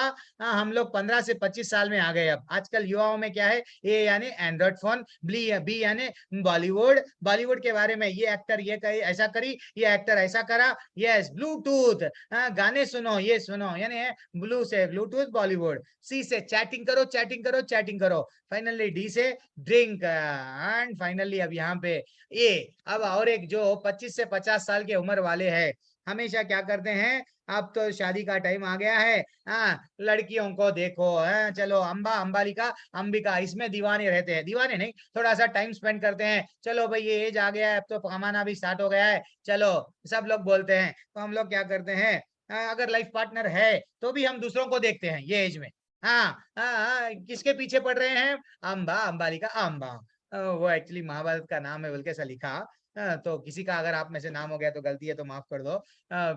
हम लोग 15 से 25 साल में आ गए। अब आजकल युवाओं में क्या है, ए यानी एंड्रॉइड फोन, बी यानी बॉलीवुड, बॉलीवुड के बारे में ये एक्टर ये ऐसा करी, ये एक्टर ऐसा करा, यस ब्लूटूथ, गाने सुनो ये सुनो, यानी ब्लू से ब्लूटूथ बॉलीवुड, सी से चैटिंग करो चैटिंग करो चैटिंग करो, फाइनली डी से ड्रिंक, एंड फाइनली अब यहाँ पे ए। अब और एक जो 25 से 50 साल के उम्र वाले हैं, हमेशा क्या करते हैं, अब तो शादी का टाइम आ गया है, लड़कियों को देखो, चलो अंबालिका अंबिका इसमें दीवाने रहते हैं, दीवाने नहीं थोड़ा सा टाइम स्पेंड करते हैं, चलो भाई ये एज आ गया है अब तो कमाना भी स्टार्ट हो गया है, चलो सब लोग बोलते हैं। तो हम लोग क्या करते हैं, अगर लाइफ पार्टनर है तो भी हम दूसरों को देखते हैं ये एज में। किसके पीछे पड़ रहे हैं, अंबालिका अंबा, वो एक्चुअली महाभारत का नाम है बोल के ऐसा लिखा। तो किसी का अगर आप में से नाम हो गया तो गलती है तो माफ कर दो।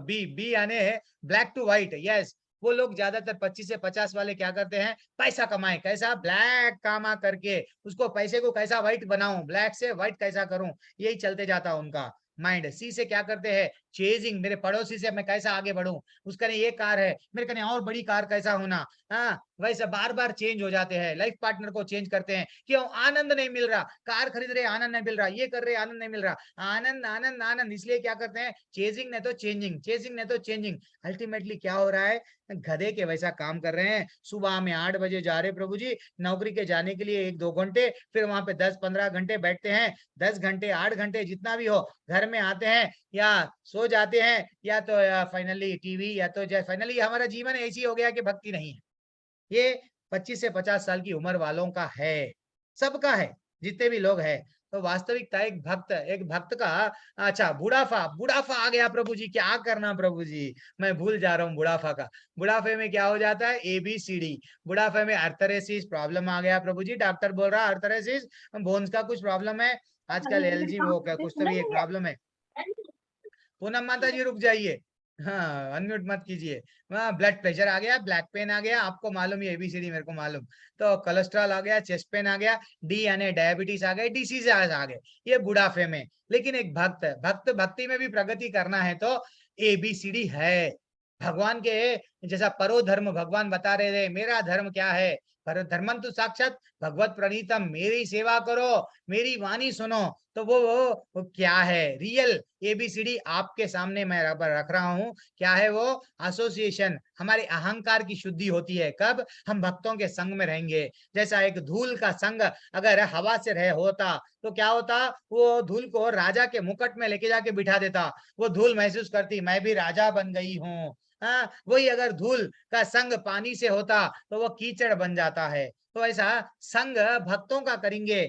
बी यानी ब्लैक टू व्हाइट, यस वो लोग ज्यादातर 25 से 50 वाले क्या करते हैं, पैसा कमाए, कैसा ब्लैक कामा करके उसको पैसे को कैसा व्हाइट बनाऊं, ब्लैक से व्हाइट कैसा करूं, यही चलते जाता उनका माइंड। सी से क्या करते हैं, चेजिंग, मेरे पड़ोसी से मैं कैसा आगे बढ़ूं, उसका ये कार है मेरे कने और बड़ी कार कैसा होना। वैसे बार बार चेंज हो जाते हैं, लाइफ पार्टनर को चेंज करते हैं, क्यों, आनंद नहीं मिल रहा, कार खरीद रहे आनंद नहीं मिल रहा, ये कर रहे आनंद नहीं मिल रहा, आनंद आनंद आनंद, इसलिए क्या करते हैं, चेजिंग नहीं तो चेंजिंग, चेजिंग नहीं तो चेंजिंग। अल्टीमेटली क्या हो रहा है, गधे के वैसा काम कर रहे हैं। सुबह में 8 बजे जा रहे प्रभु जी नौकरी के जाने के लिए 1-2 घंटे, फिर वहां पे 10-15 घंटे बैठते हैं, 10 घंटे 8 घंटे जितना भी हो, घर में आते हैं या सो जाते हैं, या तो फाइनली टीवी, या तो फाइनली हमारा जीवन ऐसी हो गया कि भक्ति नहीं है। ये 25 से 50 साल की उम्र वालों का है, सबका है, जितने भी लोग हैं। तो वास्तविकता एक भक्त का, अच्छा बुढ़ापा, बुढ़ापा आ गया प्रभु जी, क्या करना प्रभु जी, मैं भूल जा रहा हूँ बुढ़ापा का। बुढ़ापे में क्या हो जाता है, ABCD। बुढ़ापे में अर्थरेसिस प्रॉब्लम आ गया प्रभु जी, डॉक्टर बोल रहा है अर्थरेसिस, बोन्स का कुछ प्रॉब्लम है आजकल, LG वो क्या कुछ तो भी एक प्रॉब्लम है। पूनम माता जी रुक जाइए, हाँ अनम्यूट मत कीजिए। वहाँ ब्लड प्रेशर आ गया, ब्लैक पेन आ गया, आपको मालूम है ABCD मेरे को मालूम। तो कोलेस्ट्रॉल आ गया, चेस्ट पेन आ गया, D यानी डायबिटीज आ गए, डिसीज आ गए, ये बुढ़ापे में। लेकिन एक भक्ति में भी प्रगति करना है तो ABCD है। भगवान के जैसा परो धर्म भगवान बता रहे थे, मेरा धर्म क्या है, पर धर्मं तो साक्षात भगवत प्रणीतम, मेरी सेवा करो, मेरी वाणी सुनो। तो वो क्या है, रियल ABCD आपके सामने मैं रख रहा हूं। क्या है वो, एसोसिएशन, हमारे अहंकार की शुद्धि होती है कब, हम भक्तों के संग में रहेंगे। जैसा एक धूल का संग अगर हवा से रह होता तो क्या होता, वो धूल को राजा के मुकुट में लेके जाके बिठा देता, वो धूल महसूस करती मैं भी राजा बन गई हूँ। वही अगर धूल का संग पानी से होता तो वो कीचड़ बन जाता है। तो ऐसा संग भक्तों का करेंगे,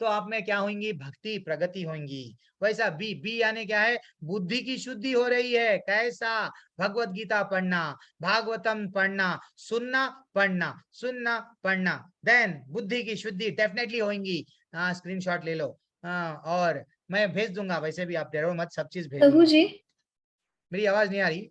तो आप में क्या होंगी, भक्ति प्रगति होंगी। वैसा बी यानी क्या है, बुद्धि की शुद्धि हो रही है। कैसा, भगवत गीता पढ़ना, भागवतम पढ़ना, सुनना पढ़ना, देन बुद्धि की शुद्धि डेफिनेटली होंगी। स्क्रीनशॉट ले लो, और मैं भेज दूंगा, वैसे भी आप डरो मत, सब चीज भेज प्रभु दूंगा। जी, मेरी आवाज नहीं आ रही?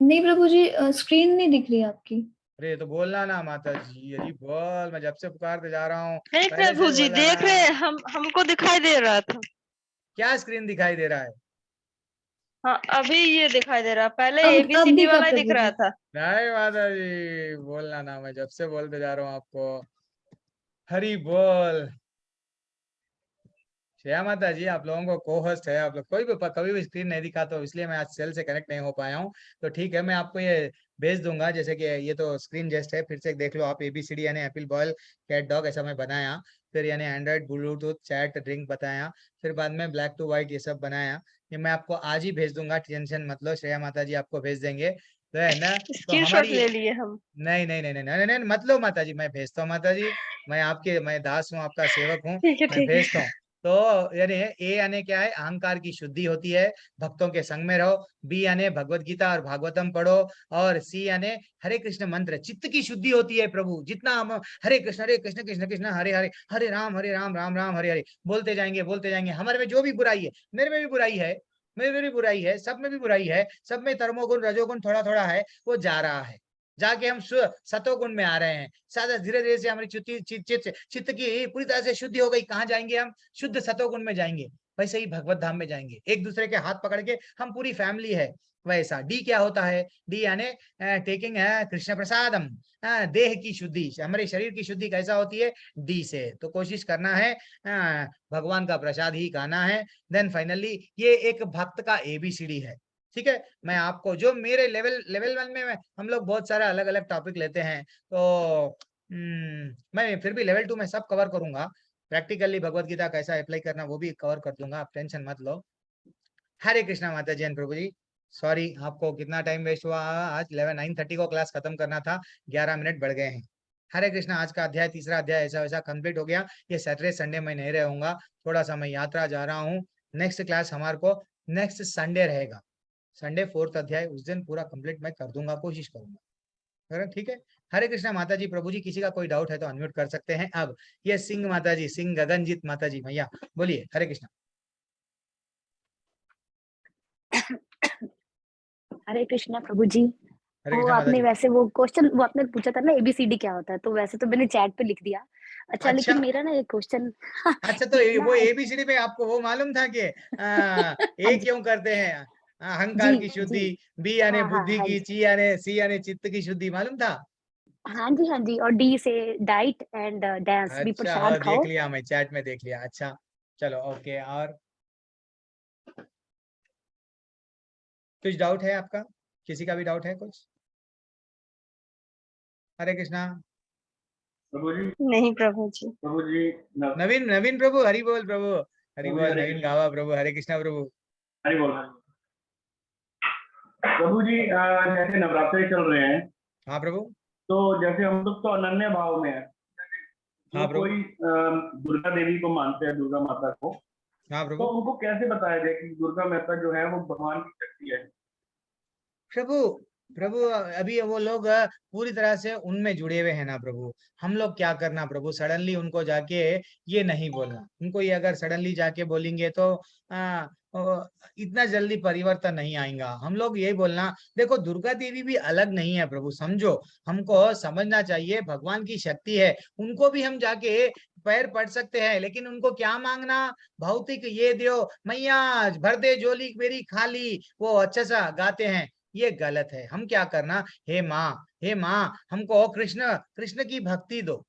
नहीं प्रभु जी, स्क्रीन नहीं दिख रही आपकी। अरे तो बोलना ना माता जी, अरे बोल, मैं जब से पुकारते जा रहा हूँ, नहीं पहले प्रभु से जी बोला देख ना। रहे हैं, हमको दिखाई दे रहा था। क्या स्क्रीन दिखाई दे रहा है? हाँ अभी ये दिखाई दे रहा, पहले अब ABCD दिखा वाला ही दिख प्रभु रहा जी। था। नहीं माता जी, बोलना ना, मैं जब से बोलते जा रहा हूँ आपको, हरी बोल। श्रेया माता जी, आप लोगों को को होस्ट है, आप लोग कोई भी कभी भी स्क्रीन नहीं दिखाता, तो इसलिए मैं आज सेल से कनेक्ट नहीं हो पाया हूँ। तो ठीक है, मैं आपको ये भेज दूंगा, जैसे कि ये तो स्क्रीन जेस्ट है, फिर से देख लो आप, ABCD यानी एप्पल बॉयल कैट डॉग ऐसा मैं बनाया, फिर यानी एंड्रॉइड ब्लूटूथ चैट ड्रिंक बताया, फिर बाद में ब्लैक टू व्हाइट ये सब बनाया। ये मैं आपको आज ही भेज दूंगा, टेंशन मत लो, श्रेया माता जी आपको भेज देंगे, तो है ना। तो स्क्रीनशॉट हमारी, ले लिए हम। नहीं नहीं नहीं नहीं नहीं नहीं, मत लो माता जी, मैं भेजता हूँ माता जी, मैं दास हूँ, आपका सेवक हूँ, ठीक है मैं ठीक भेजता है। हूँ। तो यानी ए यानी क्या है, अहंकार की शुद्धि होती है, भक्तों के संग में रहो। बी यानी भगवत गीता और भागवतम पढ़ो। और सी यानी हरे कृष्ण मंत्र, चित्त की शुद्धि होती है प्रभु, जितना हम हरे कृष्ण कृष्ण कृष्ण हरे हरे, हरे राम राम राम हरे हरे बोलते जाएंगे, हमारे में जो भी बुराई है, मेरे में भी बुराई है, मेरे में भी बुराई है, सब में भी बुराई है, सब में तमोगुण रजोगुण थोड़ा थोड़ा है, वो जा रहा है, जाके हम सतोगुण में आ रहे हैं। सादा धीरे धीरे से हमारी चित्त की पूरी तरह से शुद्धि हो गई, कहाँ जाएंगे हम, शुद्ध सतोगुण में जाएंगे। वैसे ही भगवत धाम में जाएंगे, एक दूसरे के हाथ पकड़ के, हम पूरी फैमिली है। वैसा डी क्या होता है, डी यानी टेकिंग कृष्ण प्रसादम, देह की शुद्धि, हमारे शरीर की शुद्धि कैसा होती है, डी से। तो कोशिश करना है भगवान का प्रसाद ही खाना है। देन फाइनली ये एक भक्त का ABCD है। ठीक है, मैं आपको जो मेरे लेवल 1 में हम लोग बहुत सारा अलग अलग टॉपिक लेते हैं, तो मैं फिर भी लेवल 2 में सब कवर करूंगा। प्रैक्टिकली भगवत गीता कैसा अप्लाई करना वो भी कवर कर दूंगा, आप टेंशन मत लो। हरे कृष्णा माता जी प्रभु जी, सॉरी आपको कितना टाइम वेस्ट हुआ, आज 9:30 को क्लास खत्म करना था, 11 मिनट बढ़ गए हैं। हरे कृष्णा, आज का अध्याय, तीसरा अध्याय ऐसा वैसा कंप्लीट हो गया। ये सैटरडे संडे मैं नहीं रहूंगा, थोड़ा सा मैं यात्रा जा रहा हूँ। नेक्स्ट क्लास हमारे को नेक्स्ट संडे रहेगा, संडे 4th अध्याय, उस दिन पूरा कंप्लीट मैं कर दूंगा, कोशिश करूंगा। ठीक है, हरे कृष्णा माता जी प्रभु जी, किसी का कोई डाउट है तो अनम्यूट कर सकते हैं। अब ये सिंह माता जी, सिंह गगनजीत माता जी, भैया बोलिए हरे कृष्णा। हरे कृष्णा प्रभु जी। हरे वो कृष्णा माता आपने जी। वैसे वो क्वेश्चन वो आपने पूछा था ना ABCD क्या होता है, तो वैसे तो मैंने चैट पे लिख दिया। अच्छा, अच्छा लेकिन मेरा ना एक क्वेश्चन अच्छा, तो ये वो ना ABCD में आपको वो मालूम था कि हाँ ए जी क्यों करते हैं, जी अहंकार की जी, शुद्धि, बी यानी हाँ हाँ बुद्धि हाँ की, जी सी यानी चित्त की शुद्धि, मालूम था? हाँ जी, और D से डाइट एंड डांस भी, अच्छा, प्रसाद देख खाओ। लिया, मैं चैट में देख लिया। अच्छा चलो, ओके। और कुछ डाउट है आपका, किसी का भी डाउट है कुछ? हरे कृष्णा प्रभु जी। नहीं प्रभु जी। प्रभु जी नवीन, नवीन प्रभु, हरि बोल प्रभु, हरि प्रभु जी, बोल, हरे नवीन कृष्णा। गावा प्रभु, हरे कृष्णा प्रभु। हरि बोल। प्रभु जी जैसे नवरात्रि चल रहे हैं, हाँ प्रभु। तो जैसे हम लोग तो अनन्य भाव में है, हाँ वो प्रभु। कोई दुर्गा देवी को मानते हैं, दुर्गा माता को, हाँ तो प्रभु। उनको कैसे बताया जाए कि दुर्गा माता जो है वो भगवान की शक्ति है? प्रभु प्रभु अभी वो लोग पूरी तरह से उनमें जुड़े हुए हैं ना प्रभु। हम लोग क्या करना प्रभु, सडनली उनको जाके ये नहीं बोलना। उनको ये अगर सडनली जाके बोलेंगे तो आ, इतना जल्दी परिवर्तन नहीं आएगा। हम लोग यही बोलना, देखो दुर्गा देवी भी अलग नहीं है प्रभु, समझो। हमको समझना चाहिए भगवान की शक्ति है, उनको भी हम जाके पैर पड़ सकते हैं, लेकिन उनको क्या मांगना, भौतिक ये दो मैया, भर दे झोली मेरी खाली, वो अच्छा सा गाते हैं, ये गलत है। हम क्या करना, हे माँ हमको कृष्ण कृष्ण की भक्ति दो।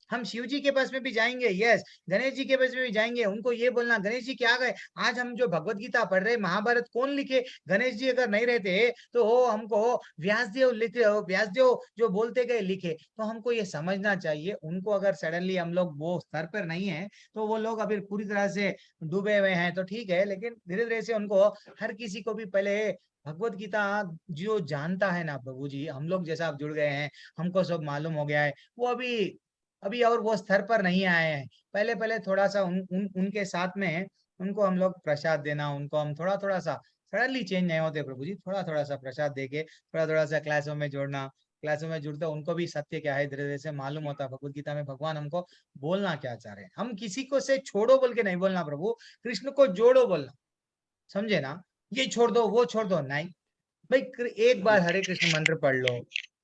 हम शिव जी के पास में भी जाएंगे, यस, गणेश जी के पास में भी जाएंगे, उनको ये बोलना, गणेश जी क्या गए, आज हम जो भगवत गीता पढ़ रहे, महाभारत कौन लिखे, गणेश जी अगर नहीं रहते तो वो हमको व्यासदेव लिखे, व्यासदेव जो बोलते गए लिखे। तो हमको ये समझना चाहिए, उनको अगर सडनली हम लोग वो स्तर पर नहीं है, तो वो लोग अभी पूरी तरह से डूबे हुए हैं तो ठीक है, लेकिन धीरे धीरे से उनको, हर किसी को भी पहले भगवत गीता जो जानता है ना प्रभु जी, हम लोग जैसा आप जुड़ गए हैं, हमको सब मालूम हो गया है, वो अभी अभी और वो स्तर पर नहीं आए हैं। पहले पहले थोड़ा सा उनके साथ में उनको हम लोग प्रसाद देना, उनको हम थोड़ा थोड़ा सा, सडनली चेंज नहीं होते प्रभु जी, थोड़ा थोड़ा सा प्रसाद देके थोड़ा थोड़ा सा क्लासों में जोड़ना। क्लासों में जुड़ते उनको भी सत्य क्या है धीरे धीरे से मालूम होता है, भगवत गीता में भगवान हमको बोलना क्या चाह रहे हैं। हम किसी को से छोड़ो बोल के नहीं बोलना प्रभु, कृष्ण को जोड़ो बोलना, समझे ना, ये छोड़ दो वो छोड़ दो नहीं भाई। एक बार हरे कृष्ण मंत्र पढ़ लो,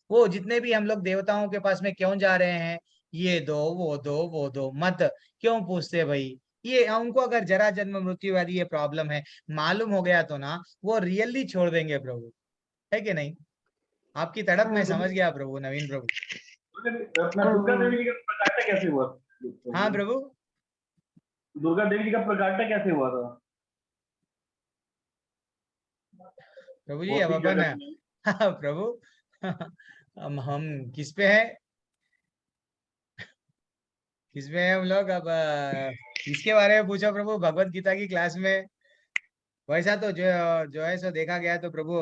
वो जितने भी हम लोग देवताओं के पास में क्यों जा रहे हैं, ये दो वो दो मत क्यों पूछते भाई। ये उनको अगर जरा जन्म मृत्यु वाली ये प्रॉब्लम है मालूम हो गया तो ना, वो रियली छोड़ देंगे प्रभु, है कि नहीं। आपकी तड़प मैं समझ गया प्रभु, नवीन प्रभु। अपना दुर्गा देवी जी का प्रकाटा कैसे हुआ? हाँ प्रभु। दुर्गा देवी जी का प्रकाटा कैसे हुआ था? प्रभु जी अब अपन प्रभु हम किस पे है, किस पे है हम लोग अब, इसके बारे में पूछो प्रभु, भगवत गीता की क्लास में। वैसा तो जो है सो देखा गया तो प्रभु,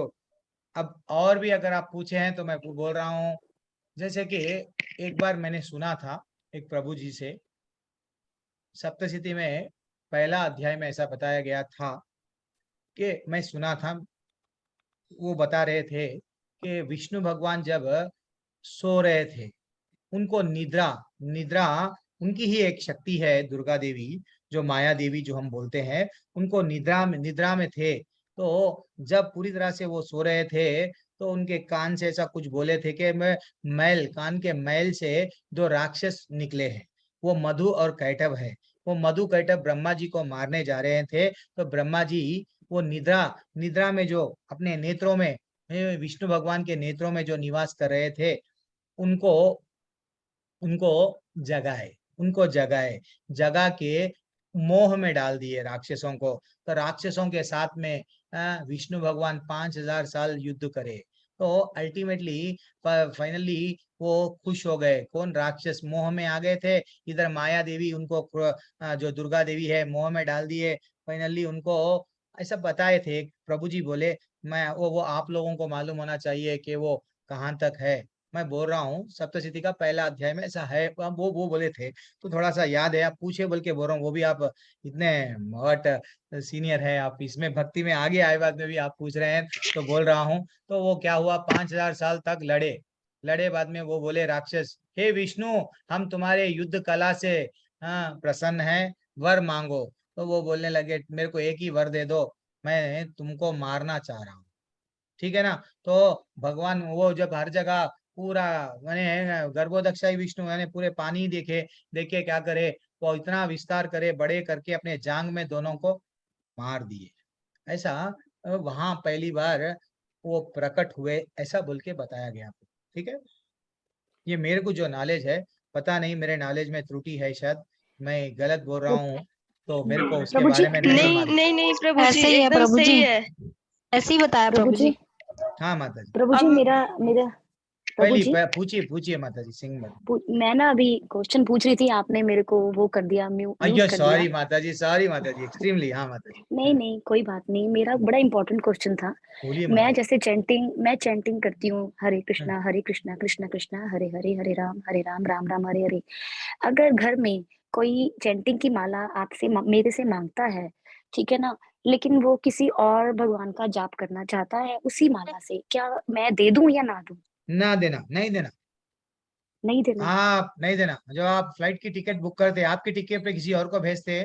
अब और भी अगर आप पूछे हैं तो मैं बोल रहा हूँ। जैसे कि एक बार मैंने सुना था एक प्रभु जी से, सप्तशती में पहला अध्याय में ऐसा बताया गया था कि मैं सुना था, वो बता रहे थे कि विष्णु भगवान जब सो रहे थे, उनको निद्रा निद्रा उनकी ही एक शक्ति है, दुर्गा देवी जो माया देवी जो हम बोलते हैं, उनको निद्रा में थे। तो जब पूरी तरह से वो सो रहे थे तो उनके कान से ऐसा कुछ बोले थे कि मैं मैल, कान के मैल से दो राक्षस निकले हैं, वो मधु और कैटभ है। वो मधु कैटभ ब्रह्मा जी को मारने जा रहे थे, तो ब्रह्मा जी वो निद्रा निद्रा में जो अपने नेत्रों में, विष्णु भगवान के नेत्रों में जो निवास कर रहे थे, उनको उनको जगाए, उनको जगाए, जगा के मोह में डाल दिए राक्षसों को। तो राक्षसों के साथ में विष्णु भगवान 5000 साल युद्ध करे, तो अल्टीमेटली फाइनली वो खुश हो गए। कौन, राक्षस मोह में आ गए थे, इधर माया देवी उनको जो दुर्गा देवी है मोह में डाल दिए। फाइनली उनको ऐसा बताए थे, प्रभु जी बोले मैं वो आप लोगों को मालूम होना चाहिए कि वो कहाँ तक है। मैं बोल रहा हूँ सप्तशती का पहला अध्याय में ऐसा है, वो बोले थे तो थोड़ा सा याद है, आप पूछे बोल के बोल रहा हूँ। वो भी आप इतने बहुत सीनियर है, आप इसमें भक्ति में आगे आए बाद में भी आप पूछ रहे हैं तो बोल रहा हूँ। तो वो क्या हुआ, 5000 साल तक लड़े, लड़े बाद में वो बोले राक्षस, हे विष्णु हम तुम्हारे युद्ध कला से प्रसन्न है, वर मांगो। तो वो बोलने लगे मेरे को एक ही वर दे दो, मैं तुमको मारना चाह रहा हूँ, ठीक है ना। तो भगवान वो जब हर जगह पूरा मैंने गर्भोदक्षाई विष्णु मैंने पूरे पानी देखे देखे क्या करे, वो इतना विस्तार करे, बड़े करके अपने जांग में दोनों को मार दिए। ऐसा वहां पहली बार वो प्रकट हुए, ऐसा बोल के बताया गया, ठीक है। ये मेरे को जो नॉलेज है, पता नहीं मेरे नॉलेज में त्रुटि है, शायद मैं गलत बोल रहा हूँ, तो मेरे को उसके प्रभु जी, बारे में नहीं नहीं मालूम। नहीं नहीं प्रभु ऐसे जी ही है एकदम प्रभु सही जी, है, ऐसे ही बताया प्रभु जी। हाँ माता जी। प्रभु जी अब मेरा मेरा प्रभु जी पूछिए माता जी, सिंह मत। मैं ना अभी क्वेश्चन पूछ रही थी, आपने मेरे को वो कर दिया, म्यूट अయ్యో कर सॉरी दिया। माता जी एक्सट्रीमली। हाँ माता जी नहीं नहीं कोई बात नहीं, मेरा बड़ा इंपॉर्टेंट क्वेश्चन था। बोलिए माता मैं जी। जैसे मैं चैंटिंग करती हूँ, हरे कृष्णा कृष्णा कृष्णा हरे हरे, हरे राम राम राम हरे हरे। अगर घर में कोई चैंटिंग की माला आपसे मेरे से मांगता है, ठीक है ना, लेकिन वो किसी और भगवान का जाप करना चाहता है उसी माला से, क्या मैं दे दूं या ना दूं? ना देना, नहीं देना, नहीं देना। आप नहीं देना। जो आप फ्लाइट की टिकट बुक करते, आपकी टिकट पे किसी और को भेजते,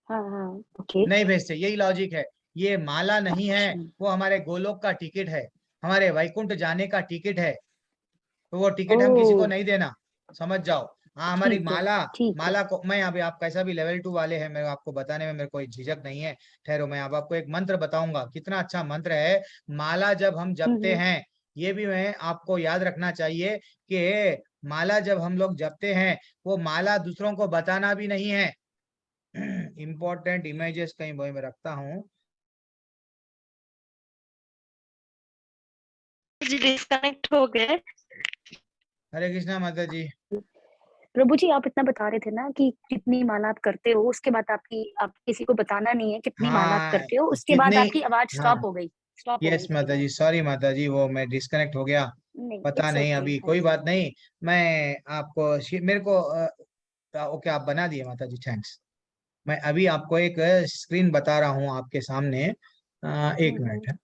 हाँ हाँ ओके। नहीं भेजते, यही लॉजिक है। ये माला नहीं है, अच्छा। वो हमारे गोलोक का टिकट है, हमारे वैकुंठ जाने का टिकट है। तो वो ओ टिकट हम किसी को नहीं देना, समझ जाओ। हाँ, हमारी ठीक है माला, ठीक है। माला को मैं अभी, आप कैसा भी लेवल 2 वाले हैं, मैं आपको बताने में मेरे कोई झिझक नहीं है। ठहरो, मैं अब आपको एक मंत्र बताऊंगा, कितना अच्छा मंत्र है। माला जब हम जपते हम्म। हैं, ये भी मैं आपको याद रखना चाहिए कि माला जब हम लोग जपते हैं, वो माला दूसरों को बताना भी नहीं है। इंपॉर्टेंट इमेजेस कहीं वही में रखता हूँ। जी डिस्कनेक्ट हो गए। हरे कृष्णा माता जी। प्रभु जी आप इतना बता रहे थे ना कि कितनी माला आप करते हो, उसके बाद आप किसी को बताना नहीं है कितनी माला आप हाँ करते हो, उसके बाद कितने, आपकी आवाज हाँ स्टॉप हो गई यस उसके माता बाद। जी, सॉरी माता जी, वो मैं डिस्कनेक्ट हो गया, नहीं पता इट्स नहीं, ओके, अभी हाँ कोई जी। बात नहीं। मैं आपको मेरे को ओके आप बना दिए माता जी, थैंक्स। मैं अभी आपको एक स्क्रीन बता रहा हूँ आपके सामने, एक हम्म। मिनट है।